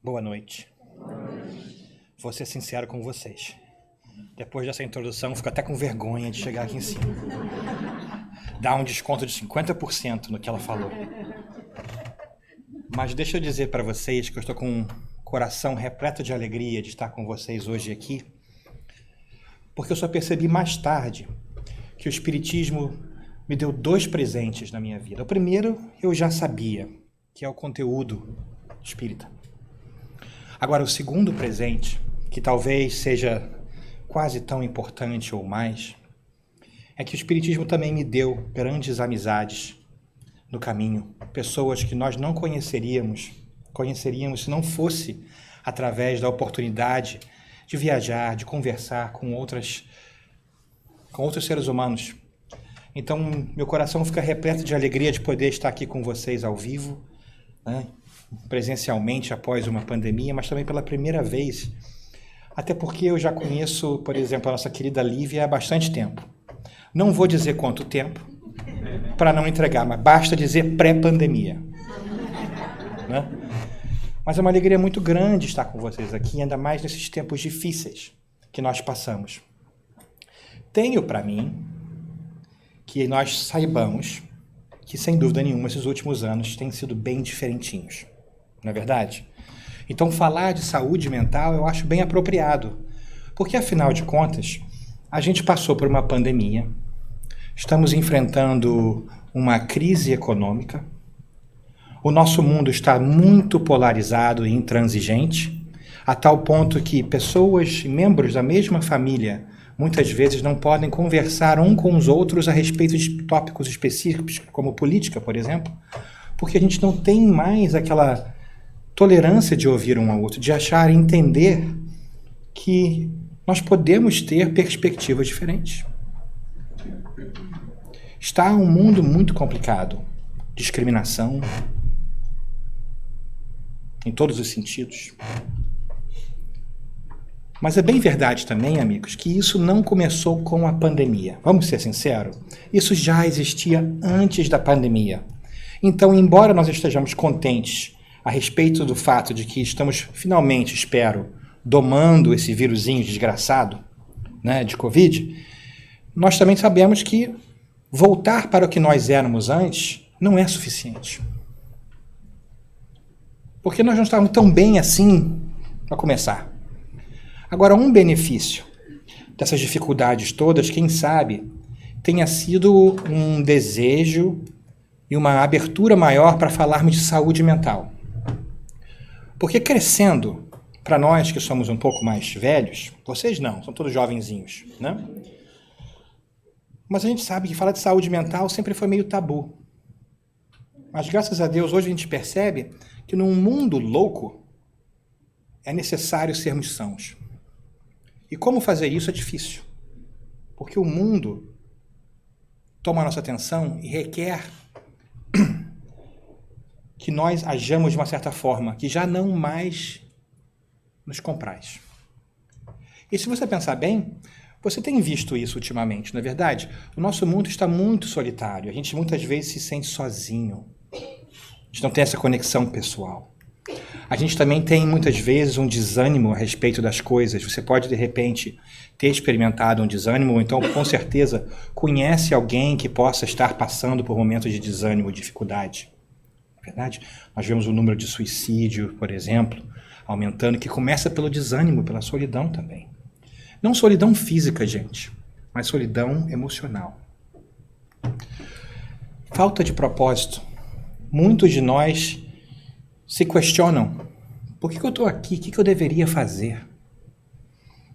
Boa noite. Vou ser sincero com vocês. Depois dessa introdução, fico até com vergonha de chegar aqui em cima. Dá um desconto de 50% no que ela falou. Mas deixa eu dizer para vocês que eu estou com um coração repleto de alegria de estar com vocês hoje aqui, porque eu só percebi mais tarde que o Espiritismo me deu 2 presentes na minha vida. O primeiro eu já sabia, que é o conteúdo espírita. Agora, o segundo presente, que talvez seja quase tão importante ou mais, é que o Espiritismo também me deu grandes amizades no caminho, pessoas que nós não conheceríamos se não fosse através da oportunidade de viajar, de conversar com outros seres humanos. Então, meu coração fica repleto de alegria de poder estar aqui com vocês ao vivo, né? Presencialmente após uma pandemia, mas também pela primeira vez, até porque eu já conheço, por exemplo, a nossa querida Lívia há bastante tempo. Não vou dizer quanto tempo, para não entregar, mas basta dizer pré-pandemia, né? Mas é uma alegria muito grande estar com vocês aqui, ainda mais nesses tempos difíceis que nós passamos. Tenho para mim que nós saibamos que, sem dúvida nenhuma, esses últimos anos têm sido bem diferentinhos. Não é verdade? Então, falar de saúde mental eu acho bem apropriado, porque, afinal de contas, a gente passou por uma pandemia, estamos enfrentando uma crise econômica, o nosso mundo está muito polarizado e intransigente, a tal ponto que pessoas, membros da mesma família, muitas vezes não podem conversar um com os outros a respeito de tópicos específicos, como política, por exemplo, porque a gente não tem mais aquela tolerância de ouvir um ao outro, de achar e entender que nós podemos ter perspectivas diferentes. Está um mundo muito complicado. Discriminação em todos os sentidos. Mas é bem verdade também, amigos, que isso não começou com a pandemia. Vamos ser sinceros? Isso já existia antes da pandemia. Então, embora nós estejamos contentes a respeito do fato de que estamos finalmente, espero, domando esse vírusinho desgraçado, né, de Covid, nós também sabemos que voltar para o que nós éramos antes não é suficiente. Porque nós não estávamos tão bem assim para começar. Agora, um benefício dessas dificuldades todas, quem sabe, tenha sido um desejo e uma abertura maior para falarmos de saúde mental. Porque crescendo, para nós que somos um pouco mais velhos, vocês não, são todos jovenzinhos, né? Mas a gente sabe que falar de saúde mental sempre foi meio tabu. Mas graças a Deus, hoje a gente percebe que num mundo louco é necessário sermos sãos. E como fazer isso é difícil. Porque o mundo toma a nossa atenção e requer que nós ajamos de uma certa forma, que já não mais nos compraz. E se você pensar bem, você tem visto isso ultimamente, não é verdade? O nosso mundo está muito solitário, a gente muitas vezes se sente sozinho, a gente não tem essa conexão pessoal. A gente também tem muitas vezes um desânimo a respeito das coisas, você pode de repente ter experimentado um desânimo, ou então com certeza conhece alguém que possa estar passando por momentos de desânimo, dificuldade. Verdade? Nós vemos o número de suicídio, por exemplo, aumentando, que começa pelo desânimo, pela solidão também. Não solidão física, gente, mas solidão emocional. Falta de propósito. Muitos de nós se questionam: por que eu estou aqui? O que eu deveria fazer?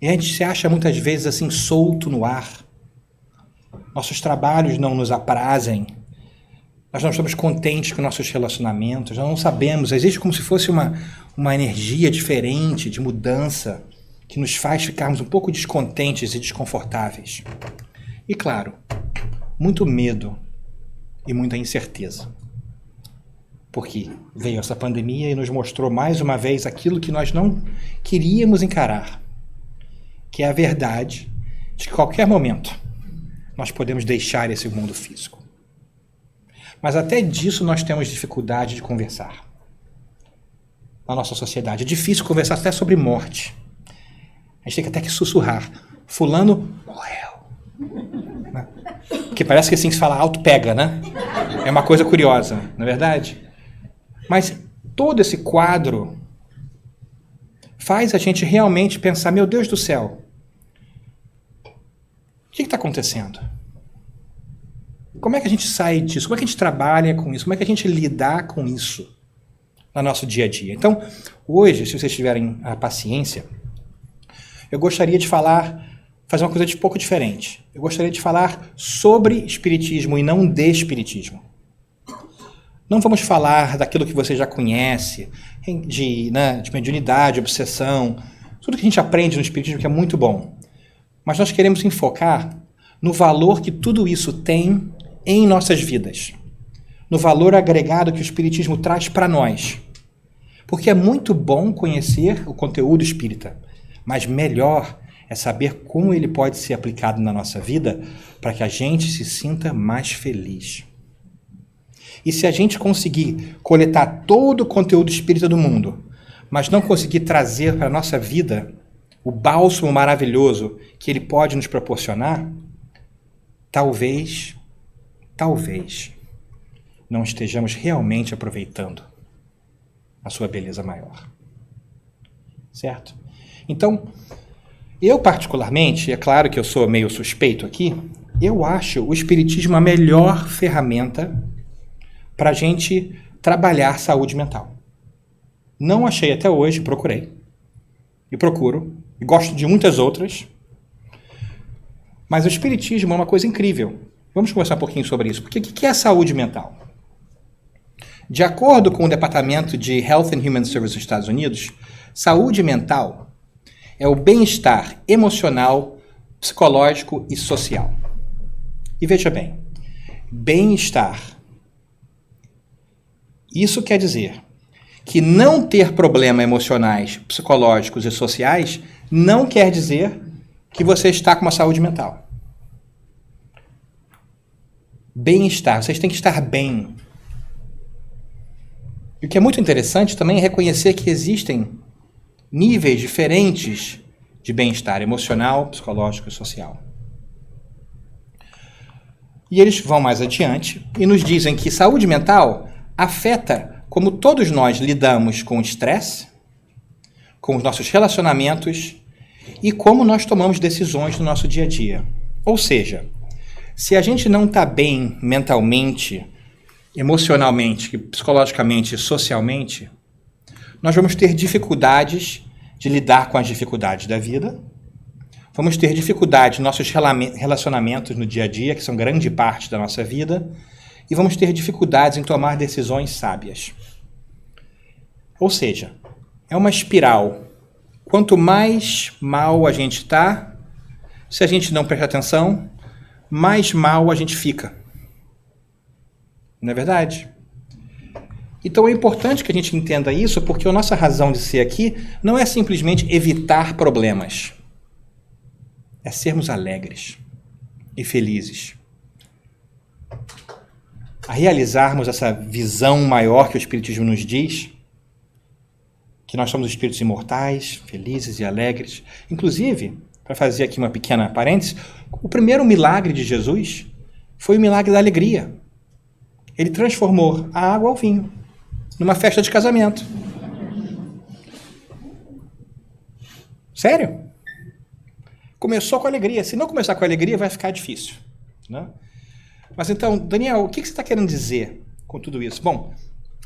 E a gente se acha muitas vezes assim solto no ar. Nossos trabalhos não nos aprazem. Nós não estamos contentes com nossos relacionamentos, nós não sabemos, existe como se fosse uma energia diferente, de mudança, que nos faz ficarmos um pouco descontentes e desconfortáveis. E claro, muito medo e muita incerteza. Porque veio essa pandemia e nos mostrou mais uma vez aquilo que nós não queríamos encarar, que é a verdade de que a qualquer momento nós podemos deixar esse mundo físico. Mas até disso nós temos dificuldade de conversar. na nossa sociedade. É difícil conversar até sobre morte. A gente tem até que sussurrar. Fulano morreu. Porque parece que assim se fala alto pega, né? É uma coisa curiosa, não é verdade? Mas todo esse quadro faz a gente realmente pensar, meu Deus do céu, o que está acontecendo? Como é que a gente sai disso? Como é que a gente trabalha com isso? Como é que a gente lidar com isso no nosso dia a dia? Então, hoje, se vocês tiverem a paciência, eu gostaria de fazer uma coisa de pouco diferente. Eu gostaria de falar sobre espiritismo e não de espiritismo. Não vamos falar daquilo que você já conhece, de mediunidade, obsessão, tudo que a gente aprende no espiritismo que é muito bom. Mas nós queremos enfocar no valor que tudo isso tem em nossas vidas, no valor agregado que o espiritismo traz para nós. Porque é muito bom conhecer o conteúdo espírita, mas melhor é saber como ele pode ser aplicado na nossa vida para que a gente se sinta mais feliz. E se a gente conseguir coletar todo o conteúdo espírita do mundo, mas não conseguir trazer para a nossa vida o bálsamo maravilhoso que ele pode nos proporcionar, talvez não estejamos realmente aproveitando a sua beleza maior. Certo? Então, eu particularmente, é claro que eu sou meio suspeito aqui, eu acho o espiritismo a melhor ferramenta para a gente trabalhar saúde mental. Não achei até hoje, procurei. E procuro. E gosto de muitas outras. Mas o espiritismo é uma coisa incrível. Vamos conversar um pouquinho sobre isso. Porque o que é a saúde mental? De acordo com o Departamento de Health and Human Services dos Estados Unidos, saúde mental é o bem-estar emocional, psicológico e social. E veja bem, bem-estar. Isso quer dizer que não ter problemas emocionais, psicológicos e sociais não quer dizer que você está com uma saúde mental. Bem-estar, vocês têm que estar bem. E o que é muito interessante também é reconhecer que existem níveis diferentes de bem-estar emocional, psicológico e social. E eles vão mais adiante e nos dizem que saúde mental afeta como todos nós lidamos com o estresse, com os nossos relacionamentos e como nós tomamos decisões no nosso dia a dia. Ou seja, se a gente não está bem mentalmente, emocionalmente, psicologicamente e socialmente, nós vamos ter dificuldades de lidar com as dificuldades da vida, vamos ter dificuldades nos nossos relacionamentos no dia a dia, que são grande parte da nossa vida, e vamos ter dificuldades em tomar decisões sábias. Ou seja, é uma espiral. Quanto mais mal a gente está, se a gente não prestar atenção, mais mal a gente fica. Não é verdade? Então é importante que a gente entenda isso, porque a nossa razão de ser aqui não é simplesmente evitar problemas. É sermos alegres e felizes. A realizarmos essa visão maior que o Espiritismo nos diz, que nós somos espíritos imortais, felizes e alegres. Inclusive, para fazer aqui uma pequena parêntese, o primeiro milagre de Jesus foi o milagre da alegria. Ele transformou a água ao vinho, numa festa de casamento. Sério? Começou com alegria. Se não começar com alegria, vai ficar difícil, né? Mas então, Daniel, o que você está querendo dizer com tudo isso? Bom,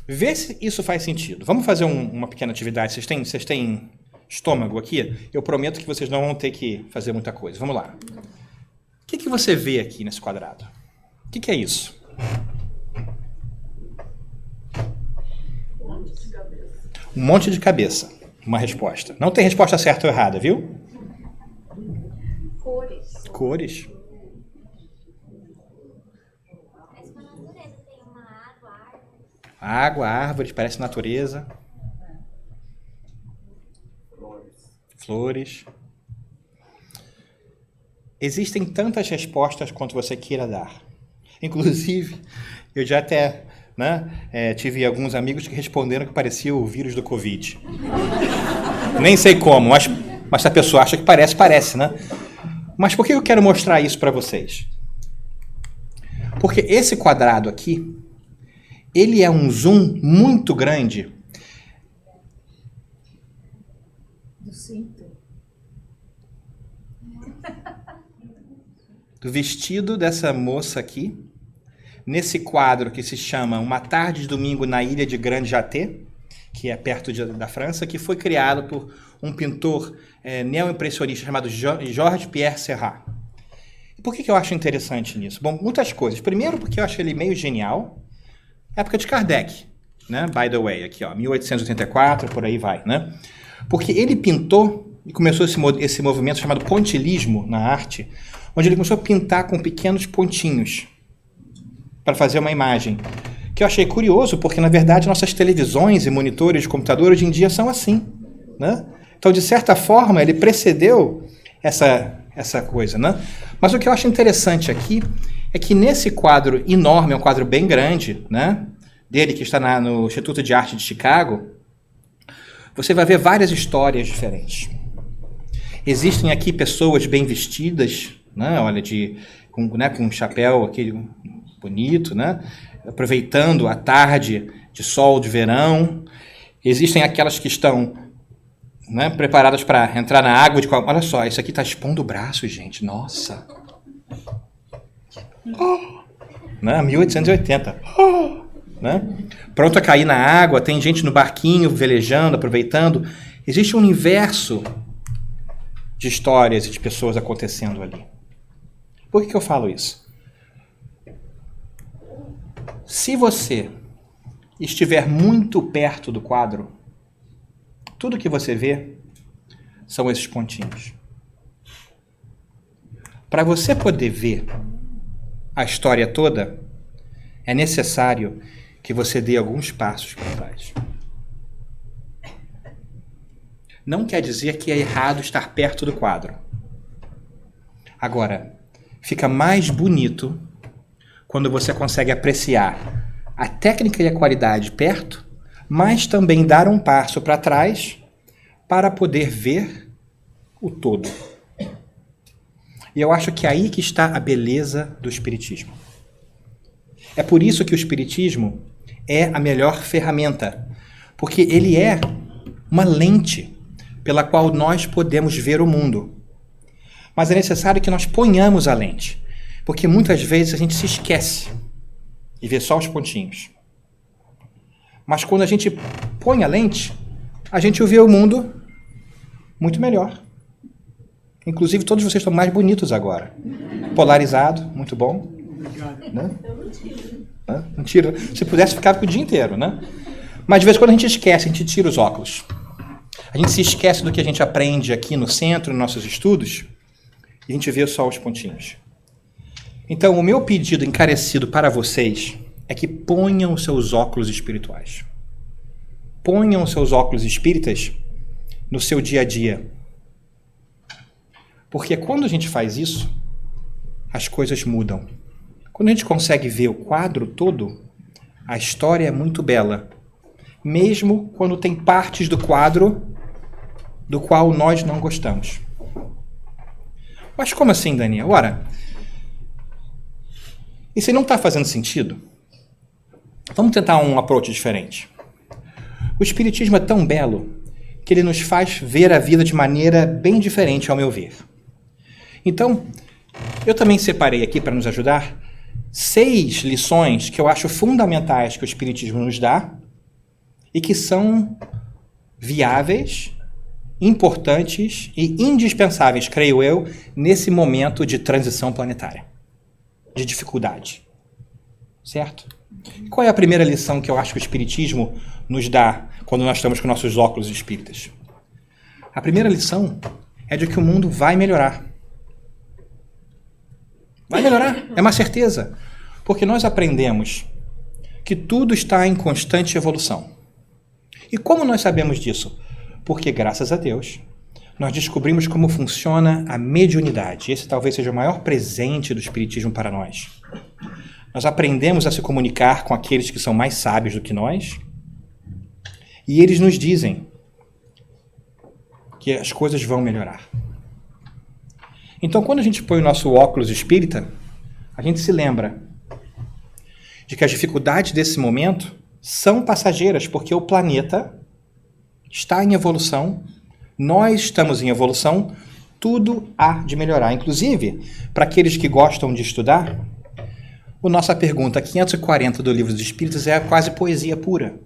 vê se isso faz sentido. Vamos fazer uma pequena atividade. Vocês têm estômago aqui? Eu prometo que vocês não vão ter que fazer muita coisa. Vamos lá. O que você vê aqui nesse quadrado? O que é isso? Um monte de cabeça. Uma resposta. Não tem resposta certa ou errada, viu? Cores. Cores. Parece uma natureza, tem uma água, árvore. Água, árvores, parece natureza. Flores. Existem tantas respostas quanto você queira dar. Inclusive, eu já até né? Tive alguns amigos que responderam que parecia o vírus do Covid. Nem sei como, mas se a pessoa acha que parece, né? Mas por que eu quero mostrar isso para vocês? Porque esse quadrado aqui, ele é um zoom muito grande do vestido dessa moça aqui, nesse quadro que se chama Uma Tarde de Domingo na Ilha de Grande Jaté, que é perto da França, que foi criado por um pintor neo-impressionista chamado Georges Pierre Seurat. Por que eu acho interessante nisso? Bom, muitas coisas. Primeiro, porque eu acho ele meio genial. Época de Kardec, né? By the way, aqui, ó, 1884, por aí vai, né? Porque ele pintou e começou esse movimento chamado pontilhismo na arte, onde ele começou a pintar com pequenos pontinhos para fazer uma imagem. Que eu achei curioso, porque, na verdade, nossas televisões e monitores de computador hoje em dia são assim, né? Então, de certa forma, ele precedeu essa coisa, né? Mas o que eu acho interessante aqui é que nesse quadro enorme, é um quadro bem grande, né? Dele, que está no Instituto de Arte de Chicago, você vai ver várias histórias diferentes. Existem aqui pessoas bem vestidas, né? Olha, com um chapéu aqui bonito, né? Aproveitando a tarde de sol de verão. Existem aquelas que estão, né, preparadas para entrar na água. Olha só, isso aqui está expondo o braço, gente. Nossa! Né? 1880. Né? Pronto a cair na água. Tem gente no barquinho velejando, aproveitando. Existe um universo de histórias e de pessoas acontecendo ali. Por que eu falo isso? Se você estiver muito perto do quadro, tudo que você vê são esses pontinhos. Para você poder ver a história toda, é necessário que você dê alguns passos para trás. Não quer dizer que é errado estar perto do quadro. Agora, fica mais bonito quando você consegue apreciar a técnica e a qualidade perto, mas também dar um passo para trás para poder ver o todo. E eu acho que é aí que está a beleza do Espiritismo. É por isso que o Espiritismo é a melhor ferramenta, porque ele é uma lente pela qual nós podemos ver o mundo. Mas é necessário que nós ponhamos a lente, porque muitas vezes a gente se esquece e vê só os pontinhos. Mas quando a gente põe a lente, a gente vê o mundo muito melhor. Inclusive, todos vocês estão mais bonitos agora. Polarizado, muito bom. Obrigado. Né? Não tira. Se pudesse, ficava o dia inteiro, né? Mas de vez em quando a gente esquece, a gente tira os óculos. A gente se esquece do que a gente aprende aqui no centro, nos nossos estudos, e a gente vê só os pontinhos. Então, o meu pedido encarecido para vocês é que ponham os seus óculos espirituais. Ponham os seus óculos espíritas no seu dia a dia. Porque quando a gente faz isso, as coisas mudam. Quando a gente consegue ver o quadro todo, a história é muito bela. Mesmo quando tem partes do quadro do qual nós não gostamos. Mas como assim, Daniel? Ora, e se não está fazendo sentido? Vamos tentar um approach diferente. O Espiritismo é tão belo que ele nos faz ver a vida de maneira bem diferente, ao meu ver. Então, eu também separei aqui, para nos ajudar, 6 lições que eu acho fundamentais que o Espiritismo nos dá e que são viáveis, importantes e indispensáveis, creio eu, nesse momento de transição planetária, de dificuldade. Certo? Qual é a primeira lição que eu acho que o Espiritismo nos dá quando nós estamos com nossos óculos espíritas? A primeira lição é de que o mundo vai melhorar. Vai melhorar, é uma certeza. Porque nós aprendemos que tudo está em constante evolução. E como nós sabemos disso? Porque, graças a Deus, nós descobrimos como funciona a mediunidade. Esse talvez seja o maior presente do Espiritismo para nós. Nós aprendemos a se comunicar com aqueles que são mais sábios do que nós. E eles nos dizem que as coisas vão melhorar. Então, quando a gente põe o nosso óculos espírita, a gente se lembra de que as dificuldades desse momento são passageiras, porque o planeta está em evolução, nós estamos em evolução, tudo há de melhorar. Inclusive, para aqueles que gostam de estudar, a nossa pergunta 540 do Livro dos Espíritos é quase poesia pura.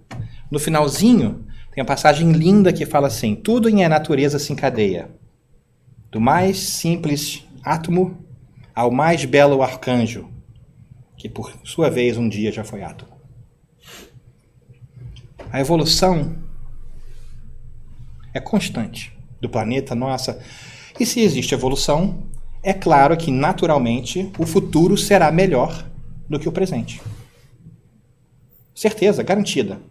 No finalzinho, tem uma passagem linda que fala assim: tudo em a natureza se encadeia, do mais simples átomo ao mais belo arcanjo, que por sua vez um dia já foi átomo. A evolução é constante do planeta, nossa. E se existe evolução, é claro que naturalmente o futuro será melhor do que o presente. Certeza, garantida.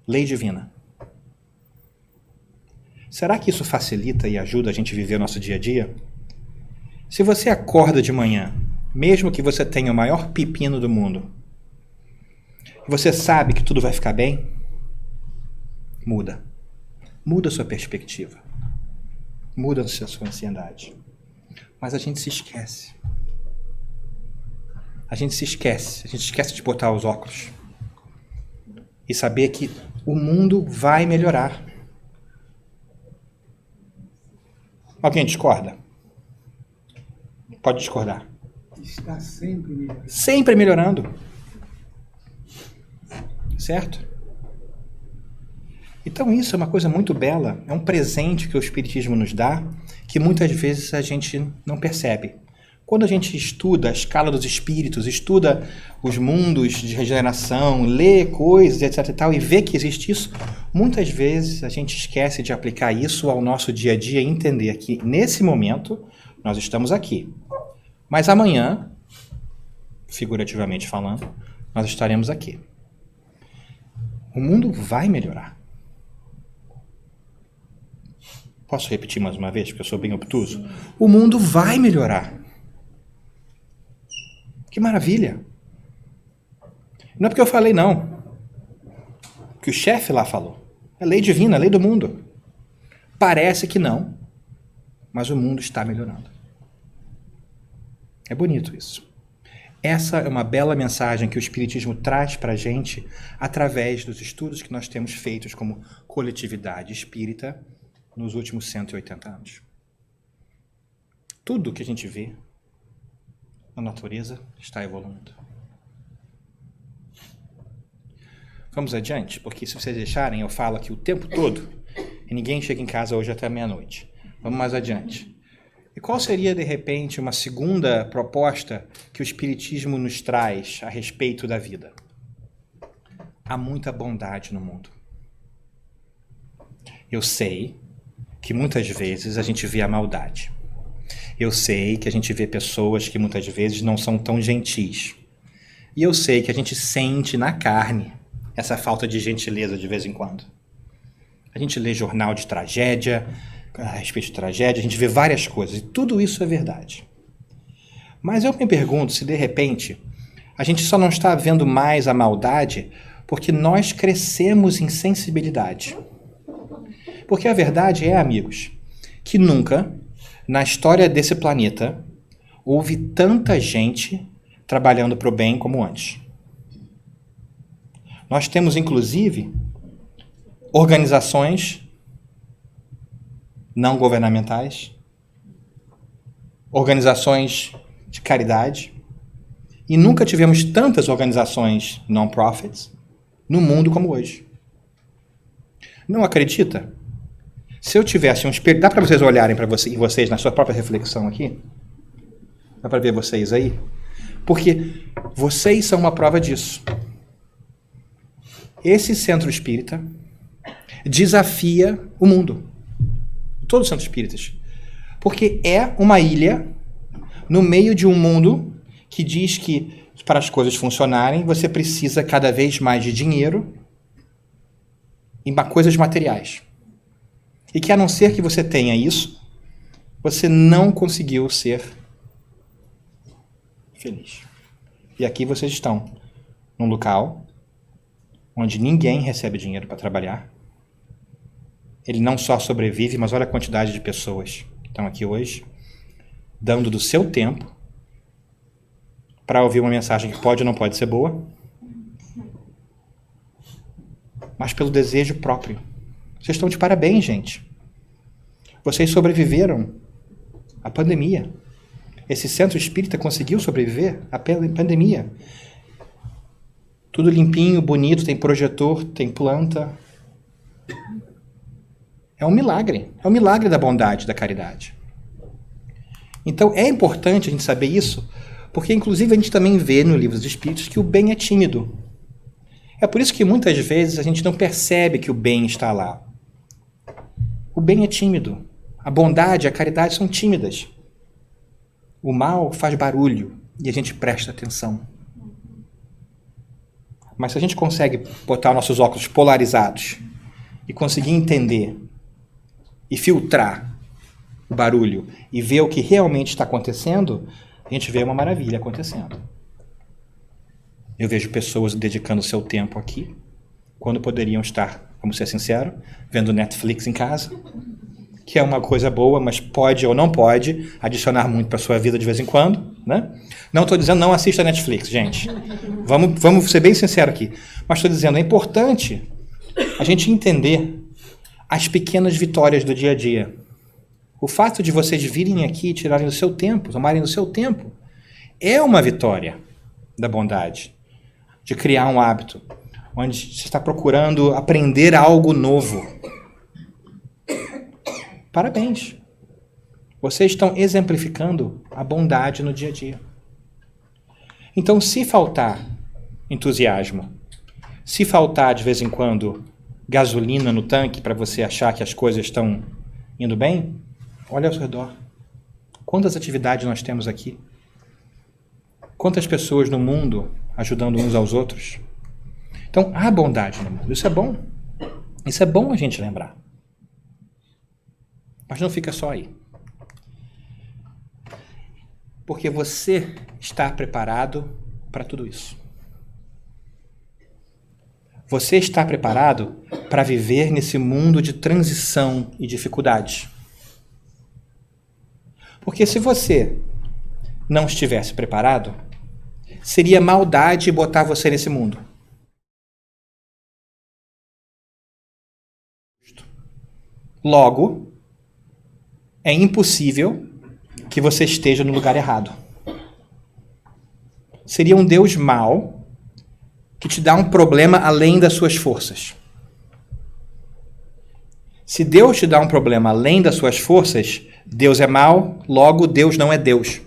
Lei divina. Será que isso facilita e ajuda a gente a viver o nosso dia a dia? Se você acorda de manhã, mesmo que você tenha o maior pepino do mundo, e você sabe que tudo vai ficar bem, muda. Muda a sua perspectiva. Muda a sua ansiedade. Mas a gente se esquece. A gente esquece de botar os óculos e saber que o mundo vai melhorar. Alguém discorda? Pode discordar. Está sempre melhorando. Sempre melhorando. Certo? Então isso é uma coisa muito bela, é um presente que o Espiritismo nos dá, que muitas vezes a gente não percebe. Quando a gente estuda a escala dos espíritos, estuda os mundos de regeneração, lê coisas, etc e tal, e vê que existe isso, muitas vezes a gente esquece de aplicar isso ao nosso dia a dia e entender que, nesse momento, nós estamos aqui. Mas amanhã, figurativamente falando, nós estaremos aqui. O mundo vai melhorar. Posso repetir mais uma vez, porque eu sou bem obtuso? O mundo vai melhorar. Que maravilha! Não é porque eu falei, não. Que o chefe lá falou. É lei divina, é lei do mundo. Parece que não, mas o mundo está melhorando. É bonito isso. Essa é uma bela mensagem que o Espiritismo traz para a gente através dos estudos que nós temos feitos como coletividade espírita nos últimos 180 anos. Tudo que a gente vê na natureza está evoluindo. Vamos adiante, porque se vocês deixarem, eu falo aqui o tempo todo e ninguém chega em casa hoje até meia-noite. Vamos mais adiante. E qual seria, de repente, uma segunda proposta que o Espiritismo nos traz a respeito da vida? Há muita bondade no mundo. Eu sei que muitas vezes a gente vê a maldade. Eu sei que a gente vê pessoas que muitas vezes não são tão gentis. E eu sei que a gente sente na carne essa falta de gentileza de vez em quando. A gente lê jornal de tragédia, a respeito de tragédia, a gente vê várias coisas, e tudo isso é verdade. Mas eu me pergunto se, de repente, a gente só não está vendo mais a maldade porque nós crescemos em sensibilidade. Porque a verdade é, amigos, que nunca, na história desse planeta, houve tanta gente trabalhando para o bem como antes. Nós temos, inclusive, organizações não governamentais, organizações de caridade, e nunca tivemos tantas organizações non-profits no mundo como hoje. Não acredita? Se eu tivesse um espelho, dá para vocês olharem para vocês na sua própria reflexão aqui? Dá para ver vocês aí? Porque vocês são uma prova disso. Esse centro espírita desafia o mundo. Todos os centros espíritas. Porque é uma ilha no meio de um mundo que diz que para as coisas funcionarem você precisa cada vez mais de dinheiro e coisas materiais. E que a não ser que você tenha isso, você não conseguiu ser feliz. E aqui vocês estão num local onde ninguém recebe dinheiro para trabalhar. Ele não só sobrevive, mas olha a quantidade de pessoas que estão aqui hoje, dando do seu tempo para ouvir uma mensagem que pode ou não pode ser boa, mas pelo desejo próprio. Vocês estão de parabéns, gente. Vocês sobreviveram à pandemia. Esse centro espírita conseguiu sobreviver à pandemia. Tudo limpinho, bonito, tem projetor, tem planta. É um milagre. É um milagre da bondade, da caridade. Então é importante a gente saber isso, porque inclusive a gente também vê no Livro dos Espíritos que o bem é tímido. É por isso que muitas vezes a gente não percebe que o bem está lá. O bem é tímido. A bondade e a caridade são tímidas. O mal faz barulho e a gente presta atenção. Mas se a gente consegue botar nossos óculos polarizados e conseguir entender e filtrar o barulho e ver o que realmente está acontecendo, a gente vê uma maravilha acontecendo. Eu vejo pessoas dedicando seu tempo aqui, quando poderiam estar, vamos ser sinceros, vendo Netflix em casa, que é uma coisa boa, mas pode ou não pode adicionar muito para a sua vida de vez em quando, né? Não estou dizendo não assista Netflix, gente. Vamos ser bem sinceros aqui. Mas estou dizendo, é importante a gente entender as pequenas vitórias do dia a dia. O fato de vocês virem aqui e tirarem o seu tempo, tomarem o seu tempo, é uma vitória da bondade, de criar um hábito, onde você está procurando aprender algo novo. Parabéns! Vocês estão exemplificando a bondade no dia a dia. Então, se faltar entusiasmo, se faltar de vez em quando gasolina no tanque para você achar que as coisas estão indo bem, olha ao seu redor. Quantas atividades nós temos aqui? Quantas pessoas no mundo ajudando uns aos outros? Então, há bondade no mundo. Isso é bom. Isso é bom a gente lembrar. Mas não fica só aí. Porque você está preparado para tudo isso. Você está preparado para viver nesse mundo de transição e dificuldade. Porque se você não estivesse preparado, seria maldade botar você nesse mundo. Logo, é impossível que você esteja no lugar errado. Seria um Deus mau que te dá um problema além das suas forças. Se Deus te dá um problema além das suas forças, Deus é mau, logo Deus não é Deus.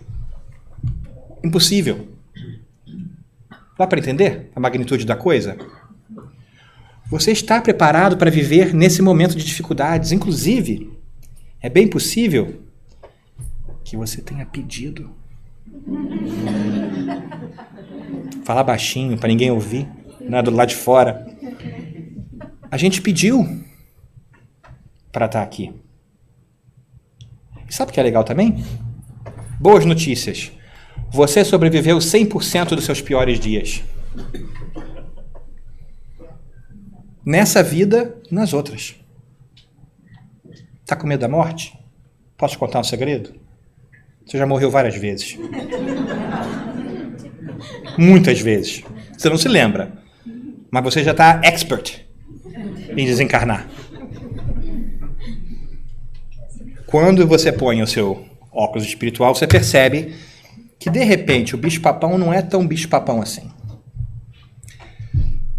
Impossível. Dá para entender a magnitude da coisa? Você está preparado para viver nesse momento de dificuldades. Inclusive, é bem possível que você tenha pedido. Falar baixinho para ninguém ouvir, né, do lado de fora. A gente pediu para estar aqui. E sabe o que é legal também? Boas notícias. Você sobreviveu 100% dos seus piores dias. Nessa vida e nas outras. Tá com medo da morte? Posso te contar um segredo? Você já morreu várias vezes. Muitas vezes. Você não se lembra. Mas você já está expert em desencarnar. Quando você põe o seu óculos espiritual, você percebe que, de repente, o bicho-papão não é tão bicho-papão assim.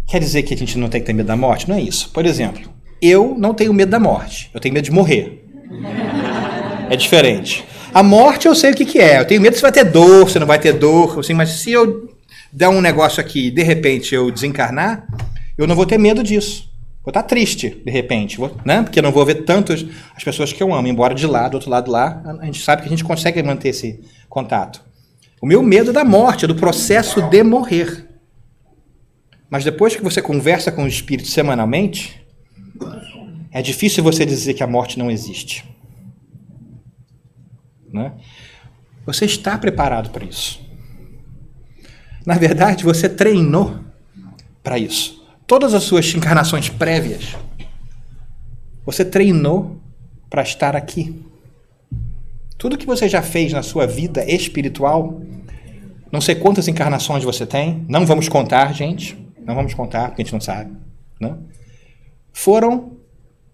Quer dizer que a gente não tem que ter medo da morte? Não é isso. Por exemplo, eu não tenho medo da morte. Eu tenho medo de morrer. É diferente. A morte eu sei o que é. Eu tenho medo se vai ter dor, se não vai ter dor. Assim, mas se eu der um negócio aqui e, de repente, eu desencarnar, eu não vou ter medo disso. Vou estar triste, de repente, né? Porque eu não vou ver tanto as pessoas que eu amo. Embora de lá, do outro lado lá, a gente sabe que a gente consegue manter esse contato. O meu medo é da morte, é do processo de morrer. Mas depois que você conversa com o espírito semanalmente, é difícil você dizer que a morte não existe. Né? Você está preparado para isso. Na verdade, você treinou para isso. Todas as suas encarnações prévias, você treinou para estar aqui. Tudo que você já fez na sua vida espiritual, não sei quantas encarnações você tem, não vamos contar, gente, não vamos contar, porque a gente não sabe, né? Foram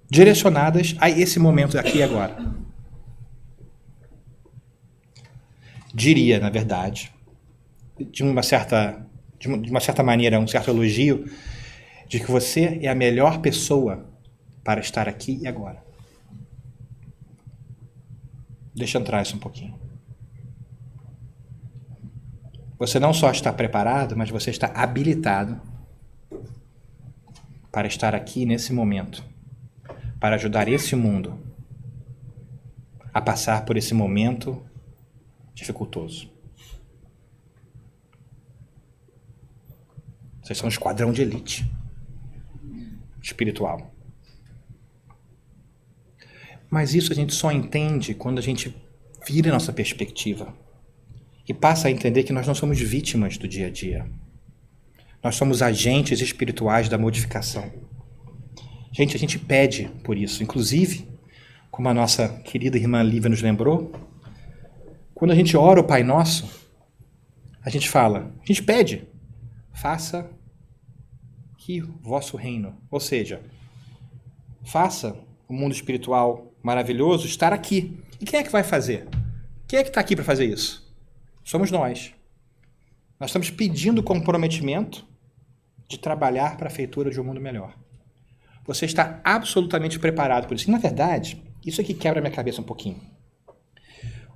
direcionadas a esse momento aqui e agora. Diria, na verdade, de uma certa maneira, um certo elogio, de que você é a melhor pessoa para estar aqui e agora. Deixa eu entrar isso um pouquinho. Você não só está preparado, mas você está habilitado para estar aqui nesse momento, para ajudar esse mundo a passar por esse momento dificultoso. Vocês são um esquadrão de elite espiritual. Mas isso a gente só entende quando a gente vira a nossa perspectiva e passa a entender que nós não somos vítimas do dia a dia. Nós somos agentes espirituais da modificação. Gente, a gente pede por isso. Inclusive, como a nossa querida irmã Lívia nos lembrou, quando a gente ora o Pai Nosso, a gente pede, faça que o vosso reino, ou seja, faça o mundo espiritual maravilhoso estar aqui. E quem é que vai fazer? Quem é que está aqui para fazer isso? Somos nós. Nós estamos pedindo comprometimento de trabalhar para a feitura de um mundo melhor. Você está absolutamente preparado por isso. E, na verdade, isso aqui quebra a minha cabeça um pouquinho.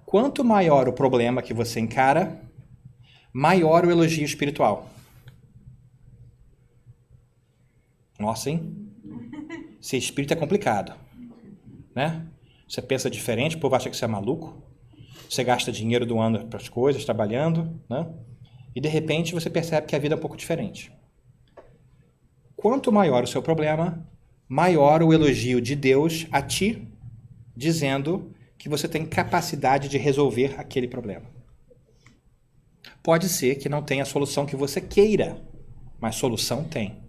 Quanto maior o problema que você encara, maior o elogio espiritual. Nossa, hein? Ser espírita é complicado, né? Você pensa diferente, o povo acha que você é maluco. Você gasta dinheiro doando para as coisas, trabalhando, né? E de repente você percebe que a vida é um pouco diferente. Quanto maior o seu problema, maior o elogio de Deus a ti, dizendo que você tem capacidade de resolver aquele problema. Pode ser que não tenha a solução que você queira, mas solução tem.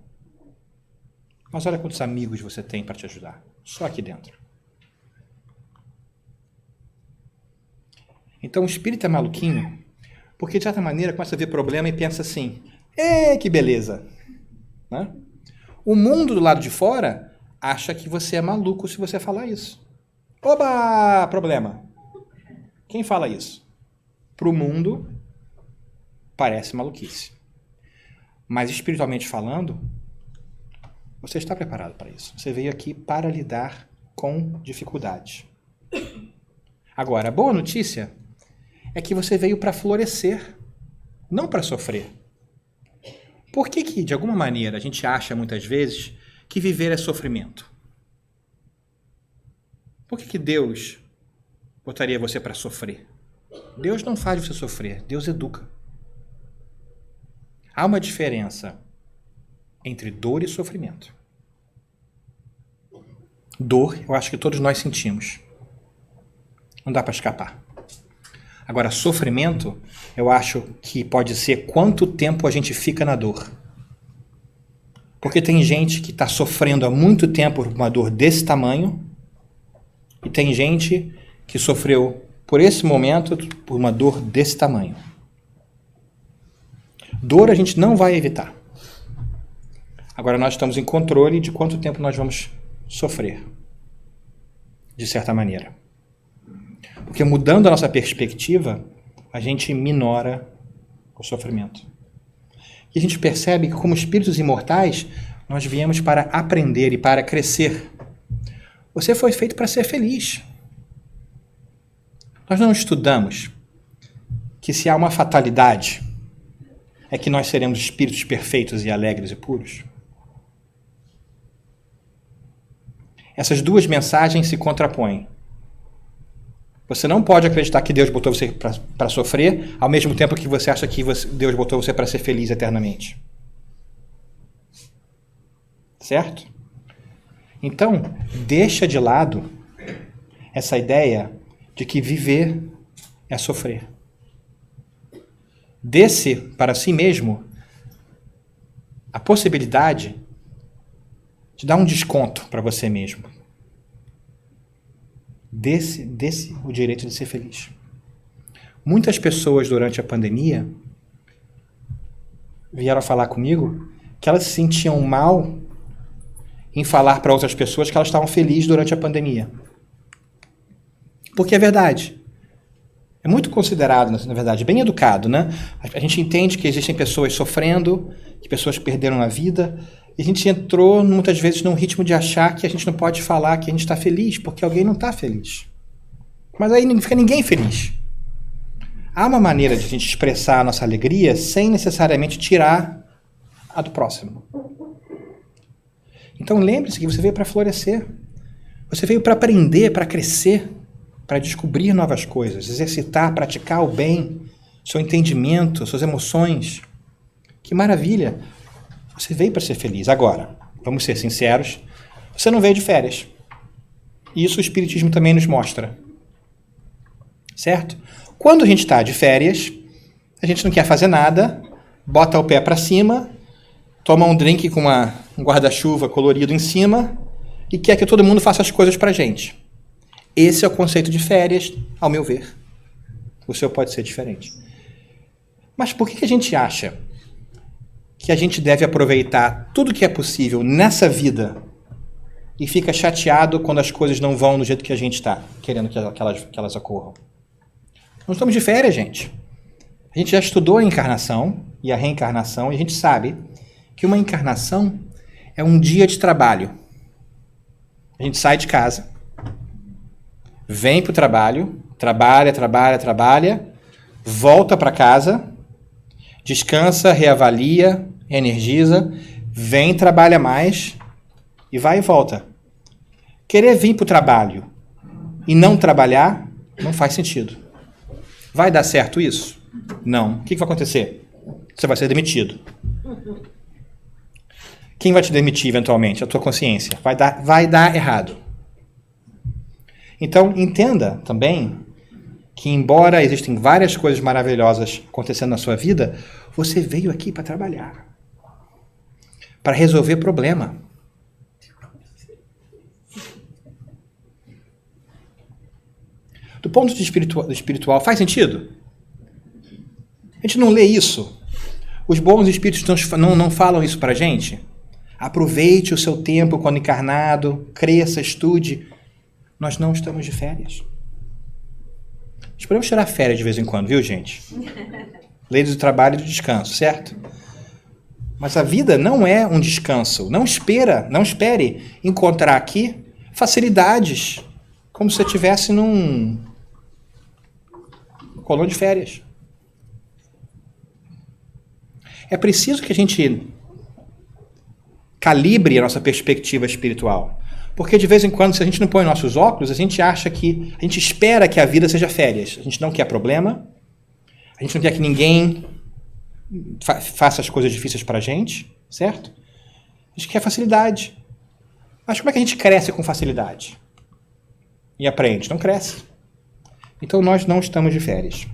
Mas olha quantos amigos você tem para te ajudar, só aqui dentro. Então o espírito é maluquinho, porque de certa maneira começa a ver problema e pensa assim, que beleza, né? O mundo do lado de fora acha que você é maluco se você falar isso. Oba, problema. Quem fala isso? Para o mundo, parece maluquice. Mas espiritualmente falando, você está preparado para isso. Você veio aqui para lidar com dificuldades. Agora, a boa notícia é que você veio para florescer, não para sofrer. Por que, de alguma maneira, a gente acha muitas vezes que viver é sofrimento? Por que Deus botaria você para sofrer? Deus não faz você sofrer, Deus educa. Há uma diferença entre dor e sofrimento. Dor, eu acho que todos nós sentimos. Não dá para escapar. Agora, sofrimento, eu acho que pode ser quanto tempo a gente fica na dor. Porque tem gente que está sofrendo há muito tempo por uma dor desse tamanho e tem gente que sofreu por esse momento por uma dor desse tamanho. Dor a gente não vai evitar. Agora nós estamos em controle de quanto tempo nós vamos sofrer, de certa maneira. Porque mudando a nossa perspectiva, a gente minora o sofrimento. E a gente percebe que como espíritos imortais, nós viemos para aprender e para crescer. Você foi feito para ser feliz. Nós não estudamos que se há uma fatalidade, é que nós seremos espíritos perfeitos e alegres e puros. Essas duas mensagens se contrapõem. Você não pode acreditar que Deus botou você para sofrer, ao mesmo tempo que você acha que Deus botou você para ser feliz eternamente. Certo? Então, deixa de lado essa ideia de que viver é sofrer. Dê-se para si mesmo a possibilidade de dar um desconto para você mesmo. Dê-se o direito de ser feliz. Muitas pessoas durante a pandemia vieram falar comigo que elas se sentiam mal em falar para outras pessoas que elas estavam felizes durante a pandemia. Porque é verdade. É muito considerado, na verdade, bem educado, né? A gente entende que existem pessoas sofrendo, que pessoas perderam a vida, e a gente entrou muitas vezes num ritmo de achar que a gente não pode falar que a gente está feliz, porque alguém não está feliz. Mas aí não fica ninguém feliz. Há uma maneira de a gente expressar a nossa alegria sem necessariamente tirar a do próximo. Então lembre-se que você veio para florescer. Você veio para aprender, para crescer, para descobrir novas coisas, exercitar, praticar o bem, seu entendimento, suas emoções. Que maravilha! Você veio para ser feliz. Agora, vamos ser sinceros, você não veio de férias. E isso o Espiritismo também nos mostra. Certo? Quando a gente está de férias, a gente não quer fazer nada, bota o pé para cima, toma um drink com um guarda-chuva colorido em cima e quer que todo mundo faça as coisas para a gente. Esse é o conceito de férias, ao meu ver. O seu pode ser diferente. Mas por que a gente acha que a gente deve aproveitar tudo que é possível nessa vida e fica chateado quando as coisas não vão do jeito que a gente está, querendo que elas ocorram? Nós estamos de férias, gente. A gente já estudou a encarnação e a reencarnação e a gente sabe que uma encarnação é um dia de trabalho. A gente sai de casa, vem para o trabalho, trabalha, volta para casa, descansa, reavalia, energiza, vem, trabalha mais e vai e volta. Querer vir para o trabalho e não trabalhar não faz sentido. Vai dar certo isso? Não. O que vai acontecer? Você vai ser demitido. Quem vai te demitir eventualmente? A tua consciência. Vai dar errado. Então, entenda também que, embora existem várias coisas maravilhosas acontecendo na sua vida, você veio aqui para trabalhar. Para resolver problema. Do ponto de vista espiritual, faz sentido? A gente não lê isso. Os bons espíritos não falam isso para a gente. Aproveite o seu tempo quando encarnado, cresça, estude. Nós não estamos de férias. Nós podemos tirar férias de vez em quando, viu, gente? Lei do trabalho e do descanso, certo? Mas a vida não é um descanso. Não espere encontrar aqui facilidades, como se você estivesse num colônia de férias. É preciso que a gente calibre a nossa perspectiva espiritual. Porque de vez em quando, se a gente não põe nossos óculos, a gente espera que a vida seja férias. A gente não quer problema, a gente não quer que ninguém faça as coisas difíceis pra gente, certo? A gente quer facilidade. Mas como é que a gente cresce com facilidade? E aprende? Não cresce. Então nós não estamos de férias.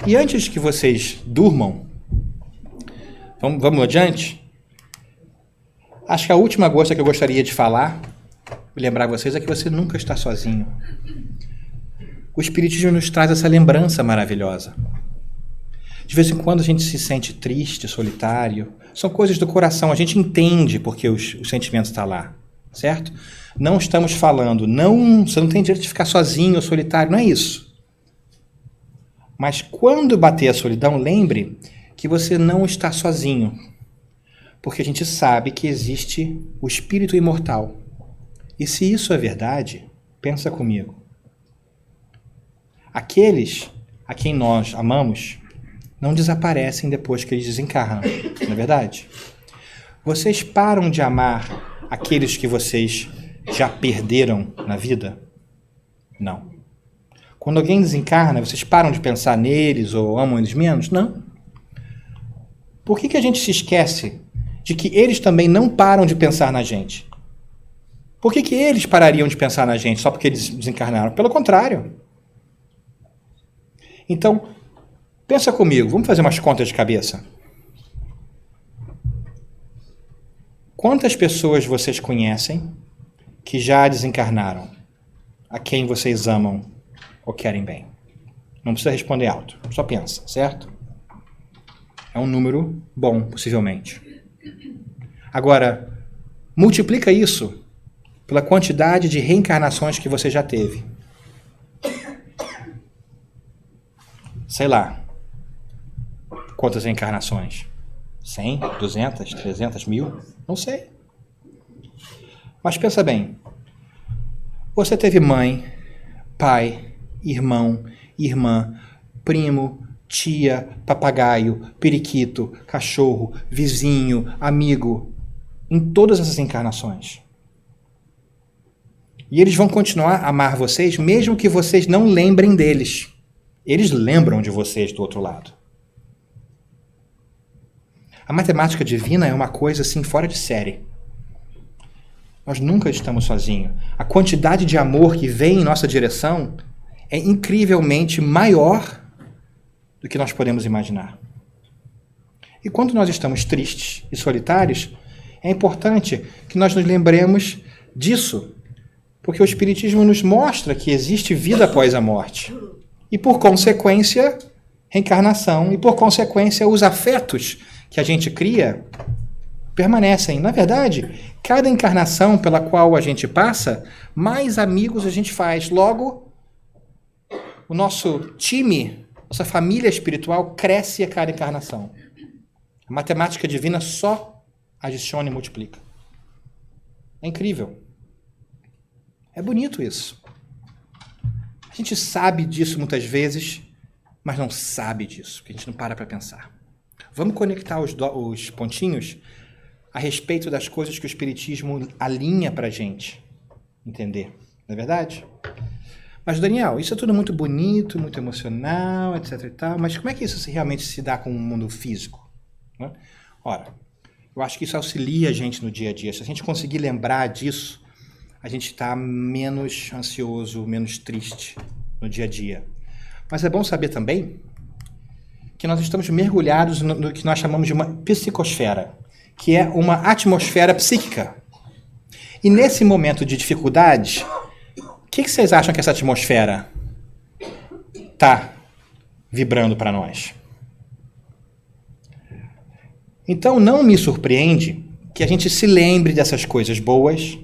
E antes que vocês durmam, vamos adiante? Acho que a última coisa que eu gostaria de falar, lembrar vocês, é que você nunca está sozinho. O Espiritismo nos traz essa lembrança maravilhosa. De vez em quando a gente se sente triste, solitário. São coisas do coração, a gente entende porque o sentimento está lá, certo? Não estamos falando, você não tem direito de ficar sozinho ou solitário, não é isso. Mas quando bater a solidão, lembre que você não está sozinho. Porque a gente sabe que existe o espírito imortal. E se isso é verdade, pensa comigo. Aqueles a quem nós amamos não desaparecem depois que eles desencarnam, não é verdade? Vocês param de amar aqueles que vocês já perderam na vida? Não. Quando alguém desencarna, vocês param de pensar neles ou amam eles menos? Não. Por que a gente se esquece de que eles também não param de pensar na gente? Por que eles parariam de pensar na gente só porque eles desencarnaram? Pelo contrário. Então, Pensa comigo, vamos fazer umas contas de cabeça. Quantas pessoas vocês conhecem que já desencarnaram? A quem vocês amam ou querem bem? Não precisa responder alto, só pensa, certo? É um número bom, possivelmente. Agora, multiplica isso pela quantidade de reencarnações que você já teve. Sei lá. Quantas reencarnações? 100, 200, 300, 1000? Não sei. Mas pensa bem. Você teve mãe, pai, irmão, irmã, primo, tia, papagaio, periquito, cachorro, vizinho, amigo, em todas essas encarnações. E eles vão continuar a amar vocês, mesmo que vocês não lembrem deles. Eles lembram de vocês do outro lado. A matemática divina é uma coisa assim fora de série. Nós nunca estamos sozinhos. A quantidade de amor que vem em nossa direção é incrivelmente maior do que nós podemos imaginar. E quando nós estamos tristes e solitários, é importante que nós nos lembremos disso, porque o Espiritismo nos mostra que existe vida após a morte. E, por consequência, reencarnação. E, por consequência, os afetos que a gente cria permanecem. Na verdade, cada encarnação pela qual a gente passa, mais amigos a gente faz. Logo, o nosso time, nossa família espiritual cresce a cada encarnação. A matemática divina só adiciona e multiplica. É incrível. É bonito isso. A gente sabe disso muitas vezes, mas não sabe disso, porque a gente não para pensar. Vamos conectar os pontinhos a respeito das coisas que o Espiritismo alinha para a gente entender. Não é verdade? Mas, Daniel, isso é tudo muito bonito, muito emocional, etc e tal, mas como é que isso realmente se dá com o mundo físico? Né? Ora, eu acho que isso auxilia a gente no dia a dia. Se a gente conseguir lembrar disso, a gente está menos ansioso, menos triste no dia a dia. Mas é bom saber também que nós estamos mergulhados no que nós chamamos de uma psicosfera, que é uma atmosfera psíquica. E nesse momento de dificuldades, o que vocês acham que essa atmosfera está vibrando para nós? Então não me surpreende que a gente se lembre dessas coisas boas,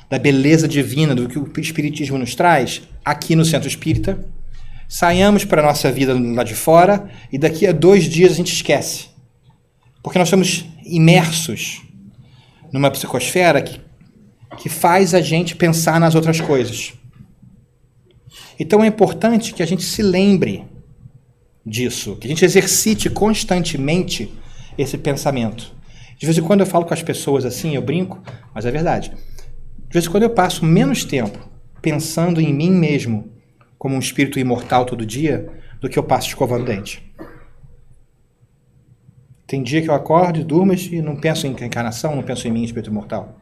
da beleza divina, do que o Espiritismo nos traz aqui no Centro Espírita, saiamos para a nossa vida lá de fora e daqui a 2 dias a gente esquece. Porque nós estamos imersos numa psicosfera que faz a gente pensar nas outras coisas. Então é importante que a gente se lembre disso, que a gente exercite constantemente esse pensamento. De vez em quando eu falo com as pessoas assim, eu brinco, mas é verdade. De vez em quando eu passo menos tempo pensando em mim mesmo como um espírito imortal todo dia do que eu passo escovando dente. Tem dia que eu acordo e durmo e não penso em encarnação, não penso em mim, espírito imortal.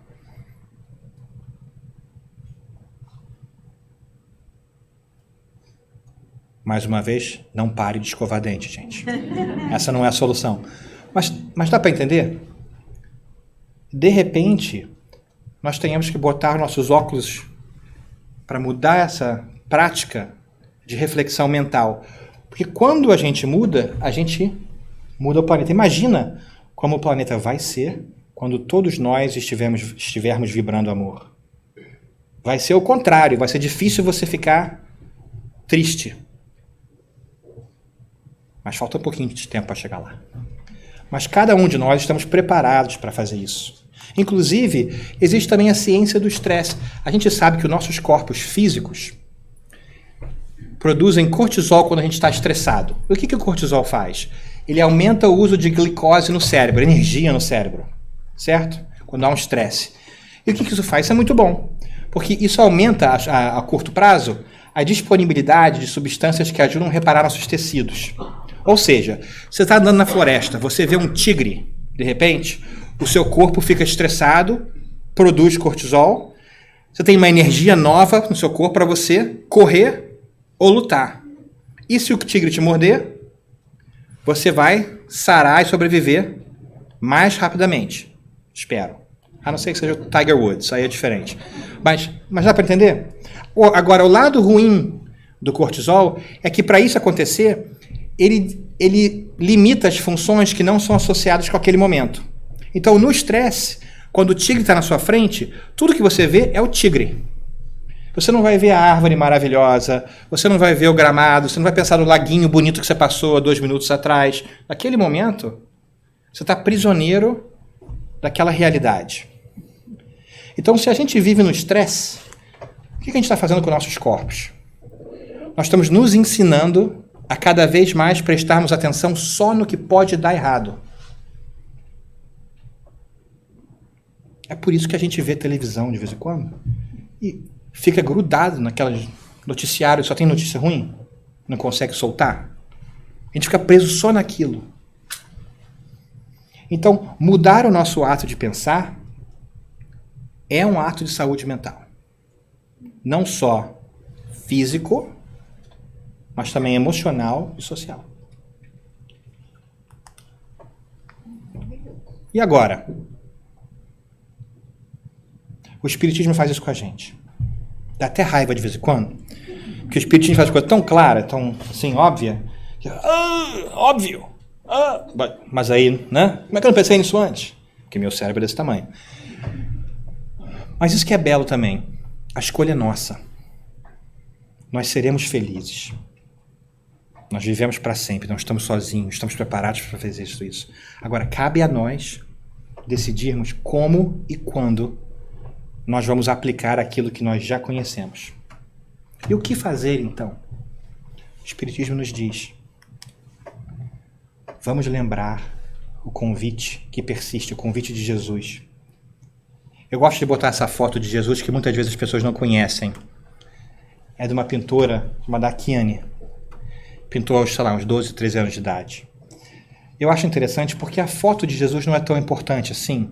Mais uma vez, não pare de escovar dente, gente. Essa não é a solução. Mas dá para entender? De repente, nós tenhamos que botar nossos óculos para mudar essa prática de reflexão mental. Porque quando a gente muda o planeta. Imagina como o planeta vai ser quando todos nós estivermos vibrando amor. Vai ser o contrário, vai ser difícil você ficar triste. Mas falta um pouquinho de tempo para chegar lá. Mas cada um de nós estamos preparados para fazer isso. Inclusive, existe também a ciência do estresse. A gente sabe que os nossos corpos físicos produzem cortisol quando a gente está estressado. O que o cortisol faz? Ele aumenta o uso de glicose no cérebro, energia no cérebro, certo? Quando há um estresse. E o que isso faz? Isso é muito bom, porque isso aumenta a curto prazo a disponibilidade de substâncias que ajudam a reparar nossos tecidos. Ou seja, você está andando na floresta, você vê um tigre, de repente, o seu corpo fica estressado, produz cortisol, você tem uma energia nova no seu corpo para você correr ou lutar. E se o tigre te morder, você vai sarar e sobreviver mais rapidamente. Espero. A não ser que seja o Tiger Woods, aí é diferente. Mas dá para entender? Agora, o lado ruim do cortisol é que para isso acontecer, ele limita as funções que não são associadas com aquele momento. Então, no estresse, quando o tigre está na sua frente, tudo que você vê é o tigre. Você não vai ver a árvore maravilhosa, você não vai ver o gramado, você não vai pensar no laguinho bonito que você passou há 2 minutos atrás. Naquele momento, você está prisioneiro daquela realidade. Então, se a gente vive no estresse, o que a gente está fazendo com nossos corpos? Nós estamos nos ensinando a cada vez mais prestarmos atenção só no que pode dar errado. É por isso que a gente vê televisão de vez em quando e fica grudado naquelas noticiários, só tem notícia ruim, não consegue soltar. A gente fica preso só naquilo. Então, mudar o nosso ato de pensar é um ato de saúde mental. Não só físico, mas também emocional e social. E agora? O Espiritismo faz isso com a gente. Dá até raiva de vez em quando. Porque o Espiritismo faz coisa tão clara, tão assim, óbvia. Que, óbvio! Mas aí, né? Como é que eu não pensei nisso antes? Porque meu cérebro é desse tamanho. Mas isso que é belo também. A escolha é nossa. Nós seremos felizes. Nós vivemos para sempre, não estamos sozinhos, estamos preparados para fazer isso. Agora, cabe a nós decidirmos como e quando nós vamos aplicar aquilo que nós já conhecemos. E o que fazer, então? O Espiritismo nos diz: vamos lembrar o convite que persiste, o convite de Jesus. Eu gosto de botar essa foto de Jesus que muitas vezes as pessoas não conhecem. É de uma pintora chamada Akiane. Pintou aos, sei lá, uns 12, 13 anos de idade. Eu acho interessante porque a foto de Jesus não é tão importante assim.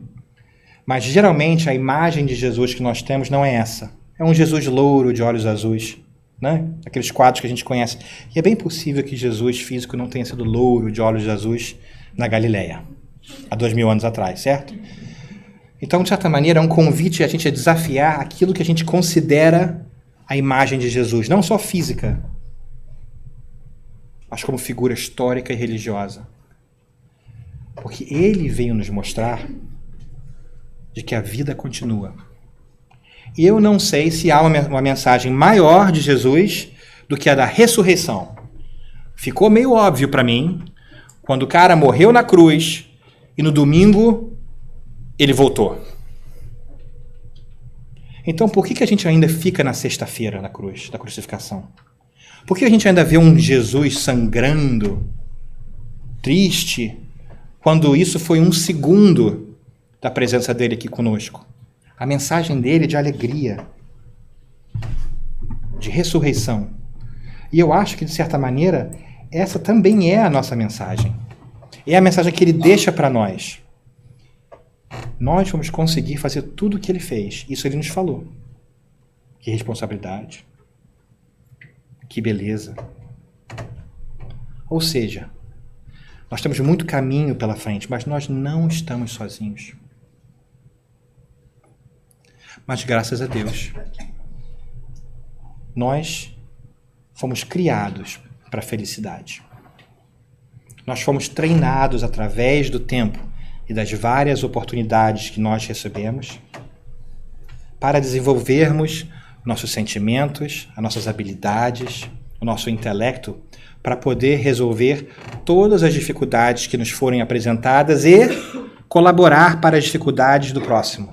Mas geralmente a imagem de Jesus que nós temos não é essa. É um Jesus louro, de olhos azuis, né? Aqueles quadros que a gente conhece. E é bem possível que Jesus físico não tenha sido louro, de olhos azuis, na Galileia, há 2000 anos atrás, certo? Então, de certa maneira, é um convite a gente a desafiar aquilo que a gente considera a imagem de Jesus, não só física, mas como figura histórica e religiosa. Porque ele veio nos mostrar de que a vida continua. E eu não sei se há uma mensagem maior de Jesus do que a da ressurreição. Ficou meio óbvio para mim quando o cara morreu na cruz e no domingo ele voltou. Então, por que a gente ainda fica na sexta-feira na cruz, da crucificação? Por que a gente ainda vê um Jesus sangrando, triste, quando isso foi 1 segundo da presença dele aqui conosco? A mensagem dele é de alegria, de ressurreição. E eu acho que, de certa maneira, essa também é a nossa mensagem. É a mensagem que ele deixa para nós. Nós vamos conseguir fazer tudo o que ele fez. Isso ele nos falou. Que responsabilidade. Que beleza. Ou seja, nós temos muito caminho pela frente, mas nós não estamos sozinhos. Mas graças a Deus, nós fomos criados para a felicidade. Nós fomos treinados através do tempo e das várias oportunidades que nós recebemos para desenvolvermos nossos sentimentos, as nossas habilidades, o nosso intelecto, para poder resolver todas as dificuldades que nos forem apresentadas e colaborar para as dificuldades do próximo.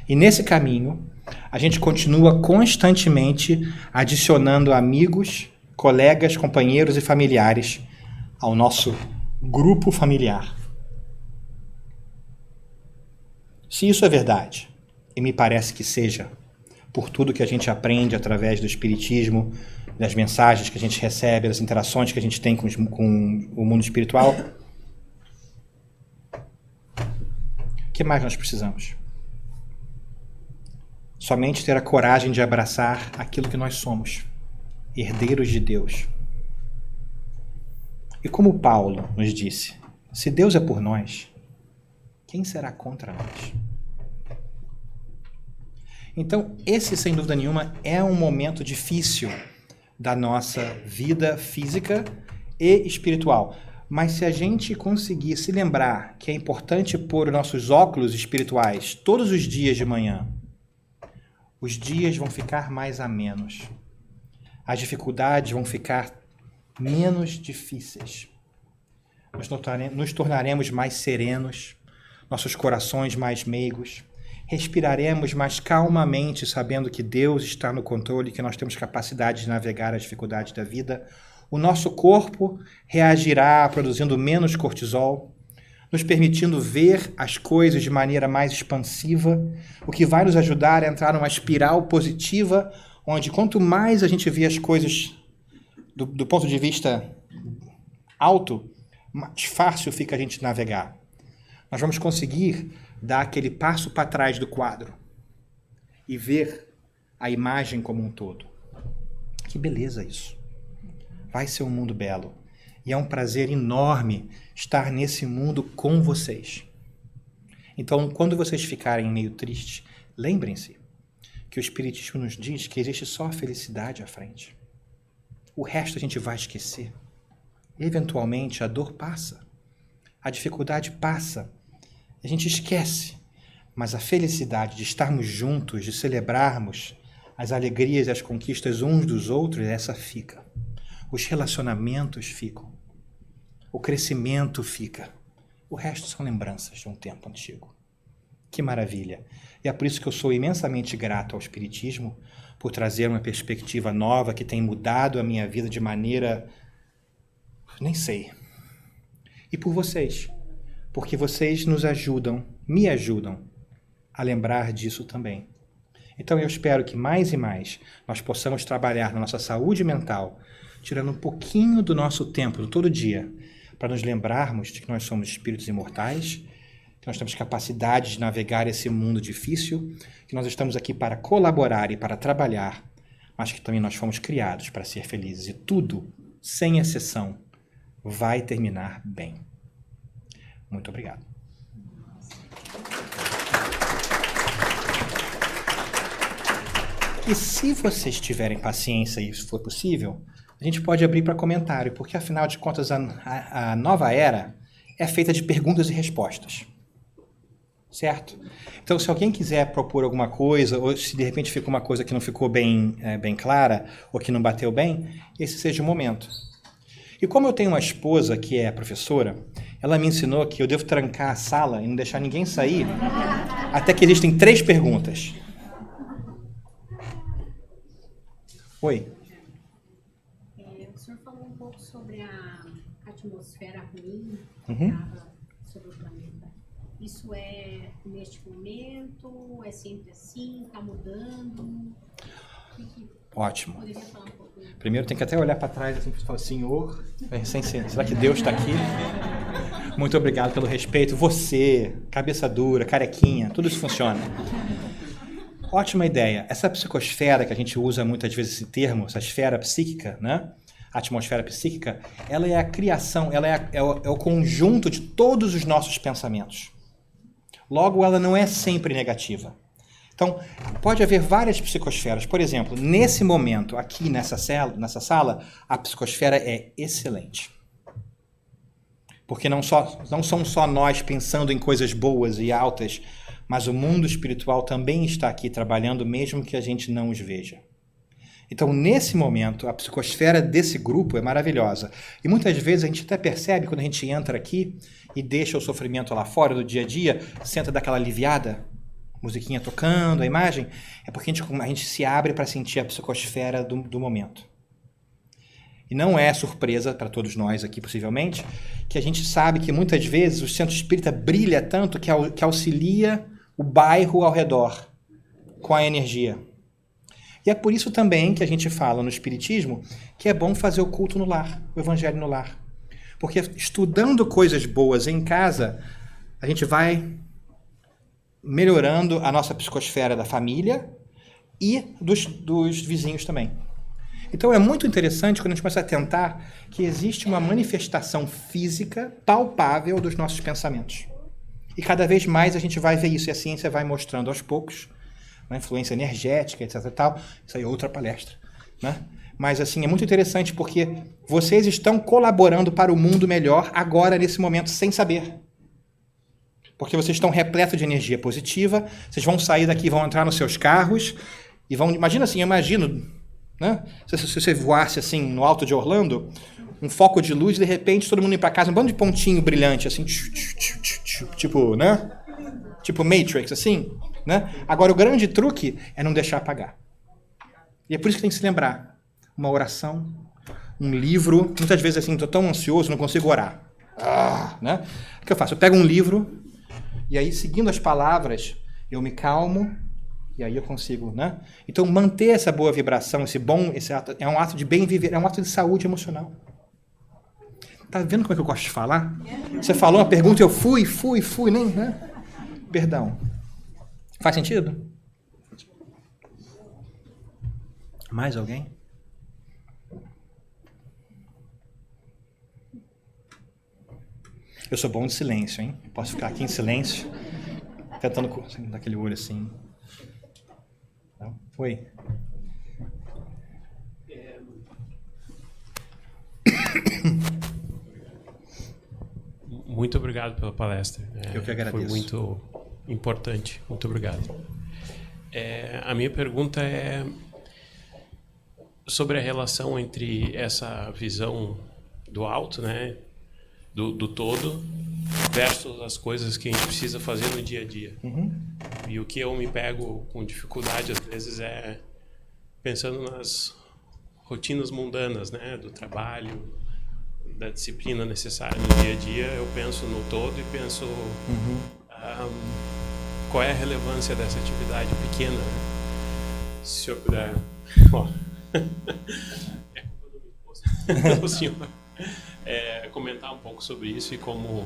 E nesse caminho, a gente continua constantemente adicionando amigos, colegas, companheiros e familiares ao nosso grupo familiar. Se isso é verdade, e me parece que seja, por tudo que a gente aprende através do Espiritismo, das mensagens que a gente recebe, das interações que a gente tem com o mundo espiritual, o que mais nós precisamos? Somente ter a coragem de abraçar aquilo que nós somos, herdeiros de Deus. E como Paulo nos disse, se Deus é por nós, quem será contra nós? Então, esse, sem dúvida nenhuma, é um momento difícil da nossa vida física e espiritual. Mas se a gente conseguir se lembrar que é importante pôr os nossos óculos espirituais todos os dias de manhã, os dias vão ficar mais amenos. As dificuldades vão ficar menos difíceis. Nos tornaremos mais serenos, nossos corações mais meigos. Respiraremos mais calmamente, sabendo que Deus está no controle, que nós temos capacidade de navegar as dificuldades da vida. O nosso corpo reagirá produzindo menos cortisol, nos permitindo ver as coisas de maneira mais expansiva, o que vai nos ajudar a entrar numa espiral positiva, onde quanto mais a gente vê as coisas do ponto de vista alto, mais fácil fica a gente navegar. Nós vamos conseguir dar aquele passo para trás do quadro e ver a imagem como um todo. Que beleza isso! Vai ser um mundo belo. E é um prazer enorme estar nesse mundo com vocês. Então, quando vocês ficarem meio tristes, lembrem-se que o Espiritismo nos diz que existe só a felicidade à frente. O resto a gente vai esquecer. Eventualmente, a dor passa. A dificuldade passa. A gente esquece. Mas a felicidade de estarmos juntos, de celebrarmos as alegrias e as conquistas uns dos outros, essa fica. Os relacionamentos ficam. O crescimento fica. O resto são lembranças de um tempo antigo. Que maravilha! E é por isso que eu sou imensamente grato ao Espiritismo, por trazer uma perspectiva nova que tem mudado a minha vida de maneira... nem sei. E por vocês, porque vocês nos ajudam, me ajudam a lembrar disso também. Então eu espero que mais e mais nós possamos trabalhar na nossa saúde mental, tirando um pouquinho do nosso tempo, todo dia, para nos lembrarmos de que nós somos espíritos imortais, que nós temos capacidade de navegar esse mundo difícil, que nós estamos aqui para colaborar e para trabalhar, mas que também nós fomos criados para ser felizes. E tudo, sem exceção, vai terminar bem. Muito obrigado. E se vocês tiverem paciência e se for possível, a gente pode abrir para comentário, porque afinal de contas a nova era é feita de perguntas e respostas. Certo? Então, se alguém quiser propor alguma coisa, ou se de repente ficou uma coisa que não ficou bem clara, ou que não bateu bem, esse seja o momento. E como eu tenho uma esposa que é professora, ela me ensinou que eu devo trancar a sala e não deixar ninguém sair, até que existem 3 perguntas. Oi? O senhor falou um pouco sobre a atmosfera ruim sobre o planeta. Isso é neste momento? É sempre assim? Está mudando? Ótimo. Poderia falar um pouco? Primeiro tem que até olhar para trás assim, e falar, Senhor, será que Deus está aqui? Muito obrigado pelo respeito. Você, cabeça dura, carequinha, tudo isso funciona. Ótima ideia. Essa psicosfera que a gente usa muitas vezes esse termo, essa esfera psíquica, né? A atmosfera psíquica, ela é a criação, ela é o conjunto de todos os nossos pensamentos. Logo, ela não é sempre negativa. Então, pode haver várias psicosferas. Por exemplo, nesse momento, aqui nessa sala, a psicosfera é excelente. Porque não somos só nós pensando em coisas boas e altas, mas o mundo espiritual também está aqui trabalhando, mesmo que a gente não os veja. Então, nesse momento, a psicosfera desse grupo é maravilhosa. E muitas vezes a gente até percebe, quando a gente entra aqui e deixa o sofrimento lá fora do dia a dia, senta daquela aliviada, musiquinha tocando, a imagem, é porque a gente se abre para sentir a psicosfera do momento. E não é surpresa para todos nós aqui, possivelmente, que a gente sabe que muitas vezes o centro espírita brilha tanto que auxilia o bairro ao redor com a energia. E é por isso também que a gente fala no Espiritismo que é bom fazer o culto no lar, o Evangelho no lar. Porque estudando coisas boas em casa, a gente vai melhorando a nossa psicosfera da família e dos vizinhos também. Então é muito interessante quando a gente começa a atentar que existe uma manifestação física palpável dos nossos pensamentos. E cada vez mais a gente vai ver isso, e a ciência vai mostrando aos poucos, né, influência energética, etc. e tal. Isso aí é outra palestra, né? Mas assim, é muito interessante porque vocês estão colaborando para o mundo melhor agora, nesse momento, sem saber. Porque vocês estão repletos de energia positiva, vocês vão sair daqui, vão entrar nos seus carros e vão... Imagina assim, eu imagino, né? Se você voasse assim no alto de Orlando, um foco de luz, de repente todo mundo ir para casa, um bando de pontinho brilhante, assim, tipo, né? Tipo Matrix, assim, né? Agora, o grande truque é não deixar apagar. E é por isso que tem que se lembrar. Uma oração, um livro. Muitas vezes, assim, estou tão ansioso, não consigo orar. Né? O que eu faço? Eu pego um livro e aí, seguindo as palavras, eu me calmo e aí eu consigo, né? Então, manter essa boa vibração, esse ato, é um ato de bem viver, é um ato de saúde emocional. Tá vendo como é que eu gosto de falar? Você falou uma pergunta, eu fui, nem, né? Perdão. Faz sentido? Mais alguém? Eu sou bom de silêncio, hein? Posso ficar aqui em silêncio, tentando daquele olho assim. Oi. Muito obrigado pela palestra. Eu que agradeço. Foi muito importante. Muito obrigado. A minha pergunta é sobre a relação entre essa visão do alto, né, do todo, versus as coisas que a gente precisa fazer no dia a dia. Uhum. E o que eu me pego com dificuldade, às vezes, é pensando nas rotinas mundanas, né, do trabalho, da disciplina necessária no dia a dia. Eu penso no todo e penso qual é a relevância dessa atividade pequena. Se o senhor puder... É culpa do meu esposo. O senhor comentar um pouco sobre isso e como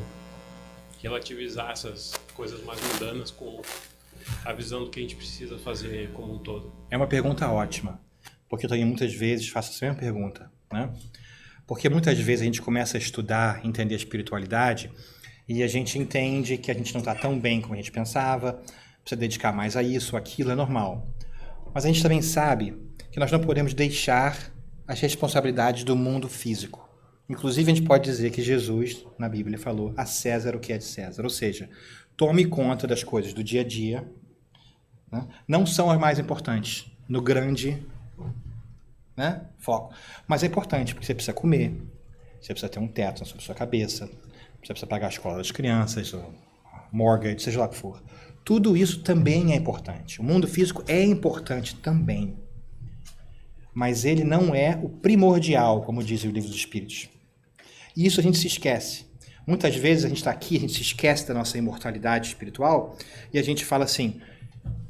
relativizar essas coisas mais mundanas com a visão do que a gente precisa fazer como um todo. É uma pergunta ótima, porque eu também muitas vezes faço essa mesma pergunta, né? Porque muitas vezes a gente começa a estudar, entender a espiritualidade e a gente entende que a gente não está tão bem como a gente pensava, precisa dedicar mais a isso, aquilo, é normal. Mas a gente também sabe que nós não podemos deixar as responsabilidades do mundo físico. Inclusive, a gente pode dizer que Jesus, na Bíblia, falou a César o que é de César. Ou seja, tome conta das coisas do dia a dia, né? Não são as mais importantes no grande, né, foco. Mas é importante, porque você precisa comer, você precisa ter um teto sobre a sua cabeça, você precisa pagar a escola das crianças, mortgage, seja lá o que for. Tudo isso também é importante. O mundo físico é importante também. Mas ele não é o primordial, como diz o Livro dos Espíritos. E isso a gente se esquece. Muitas vezes a gente está aqui, a gente se esquece da nossa imortalidade espiritual e a gente fala assim,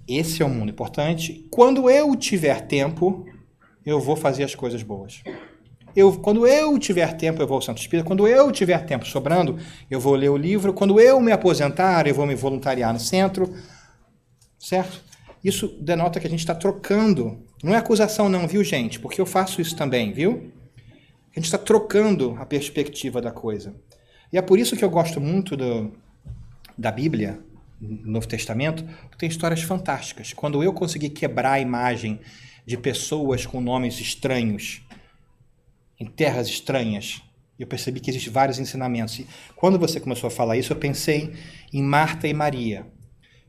esse é o mundo importante. Quando eu tiver tempo, eu vou fazer as coisas boas. Quando eu tiver tempo, eu vou ao Santo Espírito. Quando eu tiver tempo sobrando, eu vou ler o livro. Quando eu me aposentar, eu vou me voluntariar no centro. Certo? Isso denota que a gente está trocando. Não é acusação não, viu, gente? Porque eu faço isso também, viu? A gente está trocando a perspectiva da coisa. E é por isso que eu gosto muito da Bíblia, no Novo Testamento, porque tem histórias fantásticas. Quando eu consegui quebrar a imagem de pessoas com nomes estranhos, em terras estranhas, eu percebi que existem vários ensinamentos. E quando você começou a falar isso, eu pensei em Marta e Maria,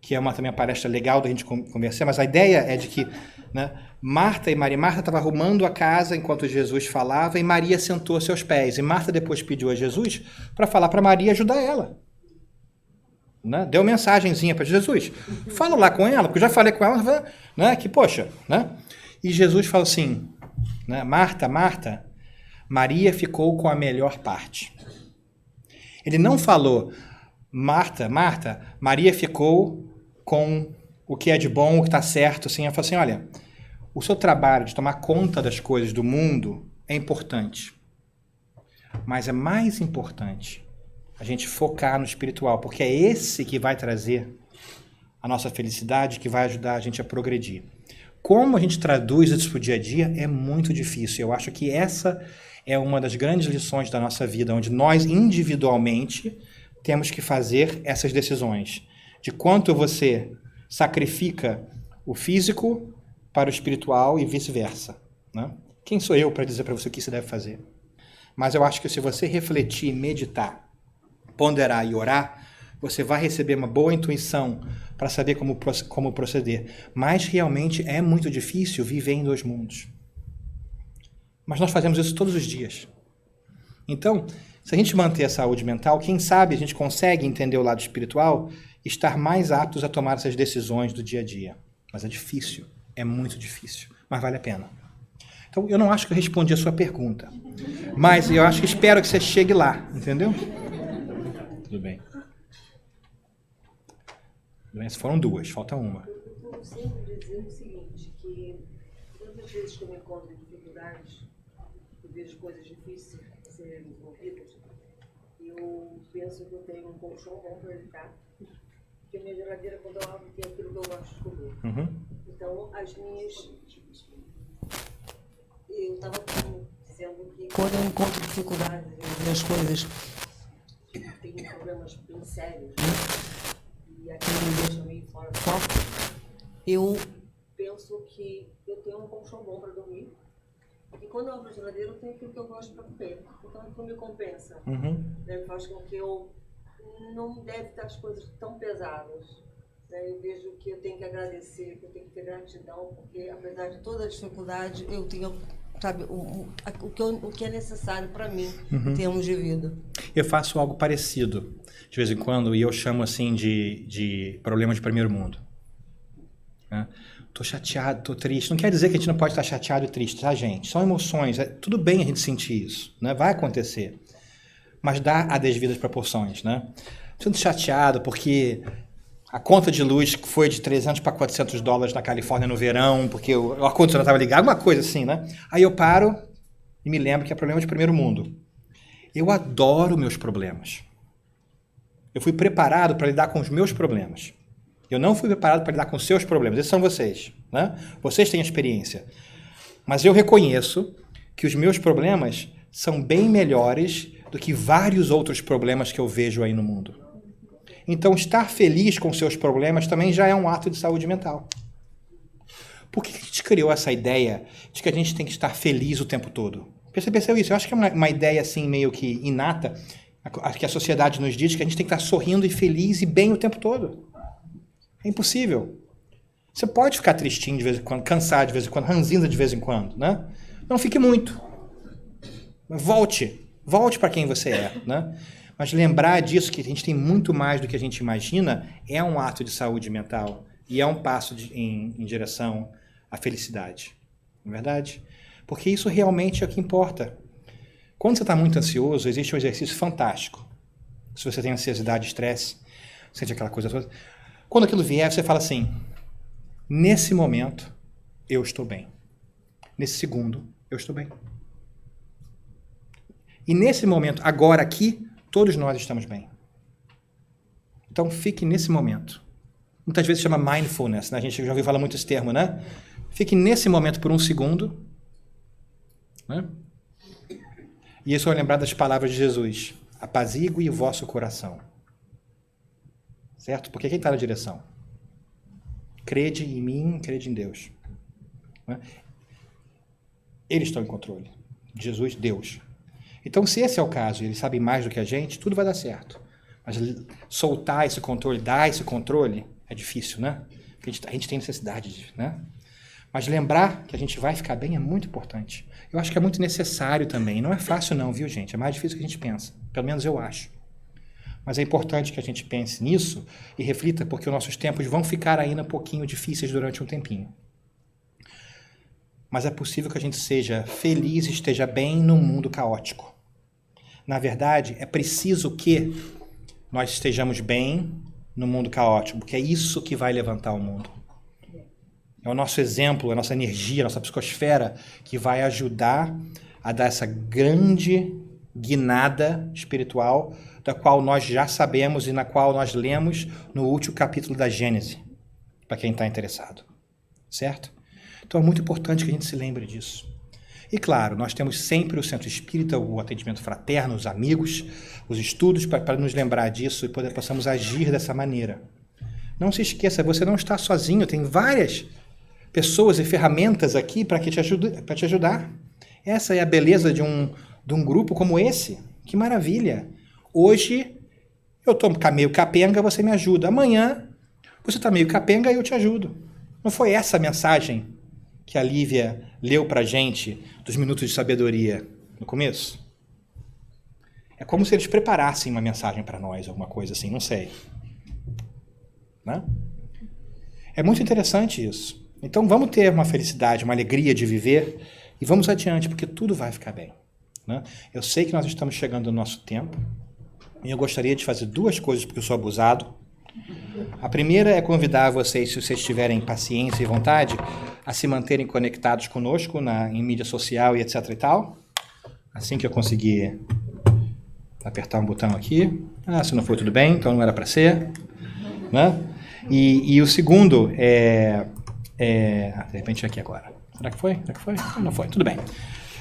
que é também uma palestra legal da gente conversar, mas a ideia é de que, né, Marta estava arrumando a casa enquanto Jesus falava e Maria sentou a seus pés. E Marta depois pediu a Jesus para falar para Maria ajudar ela. Né? Deu mensagenzinha para Jesus. Fala lá com ela, porque eu já falei com ela, né, que poxa. Né? E Jesus fala assim, né, Marta, Marta, Maria ficou com a melhor parte. Ele não falou, Marta, Marta, Maria ficou com o que é de bom, o que está certo. Assim, ela falou assim, olha, o seu trabalho de tomar conta das coisas do mundo é importante. Mas é mais importante a gente focar no espiritual, porque é esse que vai trazer a nossa felicidade, que vai ajudar a gente a progredir. Como a gente traduz isso para o dia a dia é muito difícil. Eu acho que essa é uma das grandes lições da nossa vida, onde nós individualmente temos que fazer essas decisões. De quanto você sacrifica o físico para o espiritual e vice-versa, né? Quem sou eu para dizer para você o que você deve fazer? Mas eu acho que se você refletir, meditar, ponderar e orar, você vai receber uma boa intuição para saber como proceder. Mas realmente é muito difícil viver em dois mundos. Mas nós fazemos isso todos os dias. Então, se a gente manter a saúde mental, quem sabe a gente consegue entender o lado espiritual e estar mais aptos a tomar essas decisões do dia a dia. Mas é difícil, é muito difícil, mas vale a pena. Então, eu não acho que eu respondi a sua pergunta, mas eu acho que espero que você chegue lá, entendeu? Tudo bem. Foram duas, falta uma. Eu costumo sempre dizer o seguinte, que tantas vezes que eu me encontro em dificuldades, eu vejo coisas difíceis serem resolvidas, eu penso que eu tenho um colchão bom para evitar, porque a minha geladeira, quando eu abro, tem aquilo que eu gosto de comer. Então, as minhas... Eu estava dizendo que quando eu encontro dificuldades em ver as coisas, tenho problemas bem sérios, e aquilo me deixa meio fora do foco, eu penso que eu tenho um colchão bom para dormir, e quando eu abro a geladeira eu tenho aquilo que eu gosto para comer. Então aquilo me compensa. Faz com que eu não deve estar as coisas tão pesadas. Eu vejo que eu tenho que agradecer, que eu tenho que ter gratidão, porque apesar de toda a dificuldade, eu tenho, sabe, o que é necessário para mim em termos de vida. Eu faço algo parecido de vez em quando e eu chamo assim de problema de primeiro mundo. Tô chateado, tô triste. Não quer dizer que a gente não pode estar chateado e triste, tá, gente? São emoções. Tudo bem a gente sentir isso, né? Vai acontecer. Mas dá a devidas proporções, né? Sinto chateado porque a conta de luz foi de $300 para $400 na Califórnia no verão, porque o ar-condicionado estava ligado, alguma coisa assim, né? Aí eu paro e me lembro que é problema de primeiro mundo. Eu adoro meus problemas. Eu fui preparado para lidar com os meus problemas. Eu não fui preparado para lidar com os seus problemas. Esses são vocês, né? Vocês têm experiência. Mas eu reconheço que os meus problemas são bem melhores do que vários outros problemas que eu vejo aí no mundo. Então, estar feliz com seus problemas também já é um ato de saúde mental. Por que a gente criou essa ideia de que a gente tem que estar feliz o tempo todo? Você percebeu isso? Eu acho que é uma ideia assim meio que inata, que a sociedade nos diz que a gente tem que estar sorrindo e feliz e bem o tempo todo. É impossível. Você pode ficar tristinho de vez em quando, cansado de vez em quando, ranzinza de vez em quando, né? Não fique muito. Volte para quem você é, né? Mas lembrar disso, que a gente tem muito mais do que a gente imagina, é um ato de saúde mental e é um passo em direção à felicidade. Não é verdade? Porque isso realmente é o que importa. Quando você está muito ansioso, existe um exercício fantástico. Se você tem ansiedade, estresse, sente aquela coisa toda. Quando aquilo vier, você fala assim, nesse momento, eu estou bem. Nesse segundo, eu estou bem. E nesse momento, agora aqui, todos nós estamos bem. Então, fique nesse momento. Muitas vezes chama mindfulness, né? A gente já ouviu falar muito esse termo, né? Fique nesse momento por um segundo, né? E isso vai lembrar das palavras de Jesus. Apazigue o vosso coração. Certo? Porque quem está na direção? Crede em mim, crede em Deus. Né? Eles estão em controle. Jesus, Deus. Então, se esse é o caso, e eles sabem mais do que a gente, tudo vai dar certo. Mas soltar esse controle, dar esse controle, é difícil, né? Porque a gente tem necessidade, né? Mas lembrar que a gente vai ficar bem é muito importante. Eu acho que é muito necessário também. Não é fácil não, viu, gente? É mais difícil do que a gente pensa. Pelo menos eu acho. Mas é importante que a gente pense nisso e reflita, porque os nossos tempos vão ficar ainda um pouquinho difíceis durante um tempinho. Mas é possível que a gente seja feliz e esteja bem num mundo caótico. Na verdade, é preciso que nós estejamos bem no mundo caótico, porque é isso que vai levantar o mundo. É o nosso exemplo, a nossa energia, a nossa psicosfera que vai ajudar a dar essa grande guinada espiritual da qual nós já sabemos e na qual nós lemos no último capítulo da Gênesis, para quem está interessado. Certo? Então é muito importante que a gente se lembre disso. E claro, nós temos sempre o centro espírita, o atendimento fraterno, os amigos, os estudos, para nos lembrar disso e possamos agir dessa maneira. Não se esqueça, você não está sozinho, tem várias pessoas e ferramentas aqui para te ajudar. Essa é a beleza de um grupo como esse. Que maravilha! Hoje eu estou meio capenga, você me ajuda. Amanhã você está meio capenga e eu te ajudo. Não foi essa a mensagem que a Lívia leu para a gente dos Minutos de Sabedoria no começo? É como se eles preparassem uma mensagem para nós, alguma coisa assim, não sei. Né? É muito interessante isso. Então vamos ter uma felicidade, uma alegria de viver e vamos adiante, porque tudo vai ficar bem. Né? Eu sei que nós estamos chegando no nosso tempo e eu gostaria de fazer duas coisas porque eu sou abusado. A primeira é convidar vocês, se vocês tiverem paciência e vontade, a se manterem conectados conosco em mídia social e etc e tal. Assim que eu conseguir apertar um botão aqui. Se não foi tudo bem, então não era para ser. Né? E o segundo de repente aqui agora. Será que foi? Não foi, tudo bem.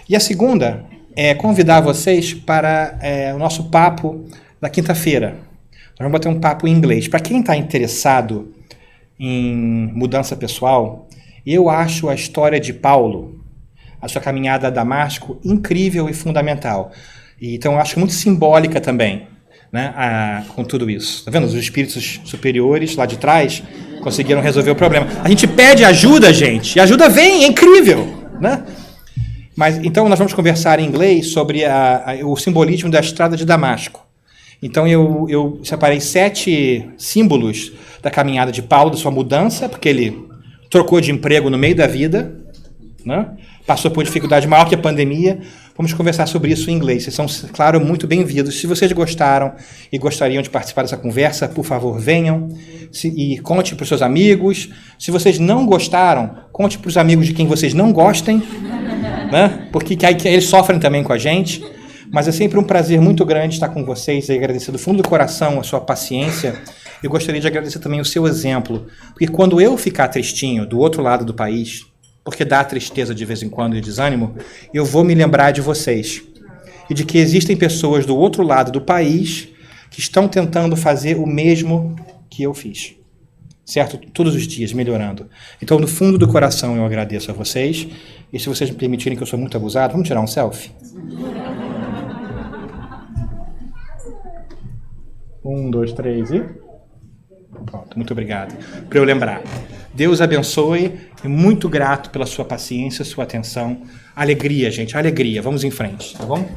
E a segunda é convidar vocês para o nosso papo da quinta-feira. Nós vamos bater um papo em inglês. Para quem está interessado em mudança pessoal, eu acho a história de Paulo, a sua caminhada a Damasco, incrível e fundamental. Então, eu acho muito simbólica também, né, com tudo isso. Tá vendo? Os espíritos superiores lá de trás conseguiram resolver o problema. A gente pede ajuda, gente, e a ajuda vem, é incrível, né? Mas, então, nós vamos conversar em inglês sobre o simbolismo da estrada de Damasco. Então, eu separei 7 símbolos da caminhada de Paulo, da sua mudança, porque ele trocou de emprego no meio da vida, né? Passou por dificuldade maior que a pandemia. Vamos conversar sobre isso em inglês. Vocês são, claro, muito bem-vindos. Se vocês gostaram e gostariam de participar dessa conversa, por favor, venham e conte para os seus amigos. Se vocês não gostaram, conte para os amigos de quem vocês não gostem, né? Porque aí eles sofrem também com a gente. Mas é sempre um prazer muito grande estar com vocês e agradecer do fundo do coração a sua paciência. Eu gostaria de agradecer também o seu exemplo, porque quando eu ficar tristinho do outro lado do país, porque dá tristeza de vez em quando e desânimo, eu vou me lembrar de vocês e de que existem pessoas do outro lado do país que estão tentando fazer o mesmo que eu fiz, certo? Todos os dias, melhorando. Então, no fundo do coração, eu agradeço a vocês. E se vocês me permitirem, que eu sou muito abusado, vamos tirar um selfie? 1, 2, 3 e... Pronto, muito obrigado. Para eu lembrar. Deus abençoe e muito grato pela sua paciência, sua atenção. Alegria, gente, alegria. Vamos em frente, tá bom?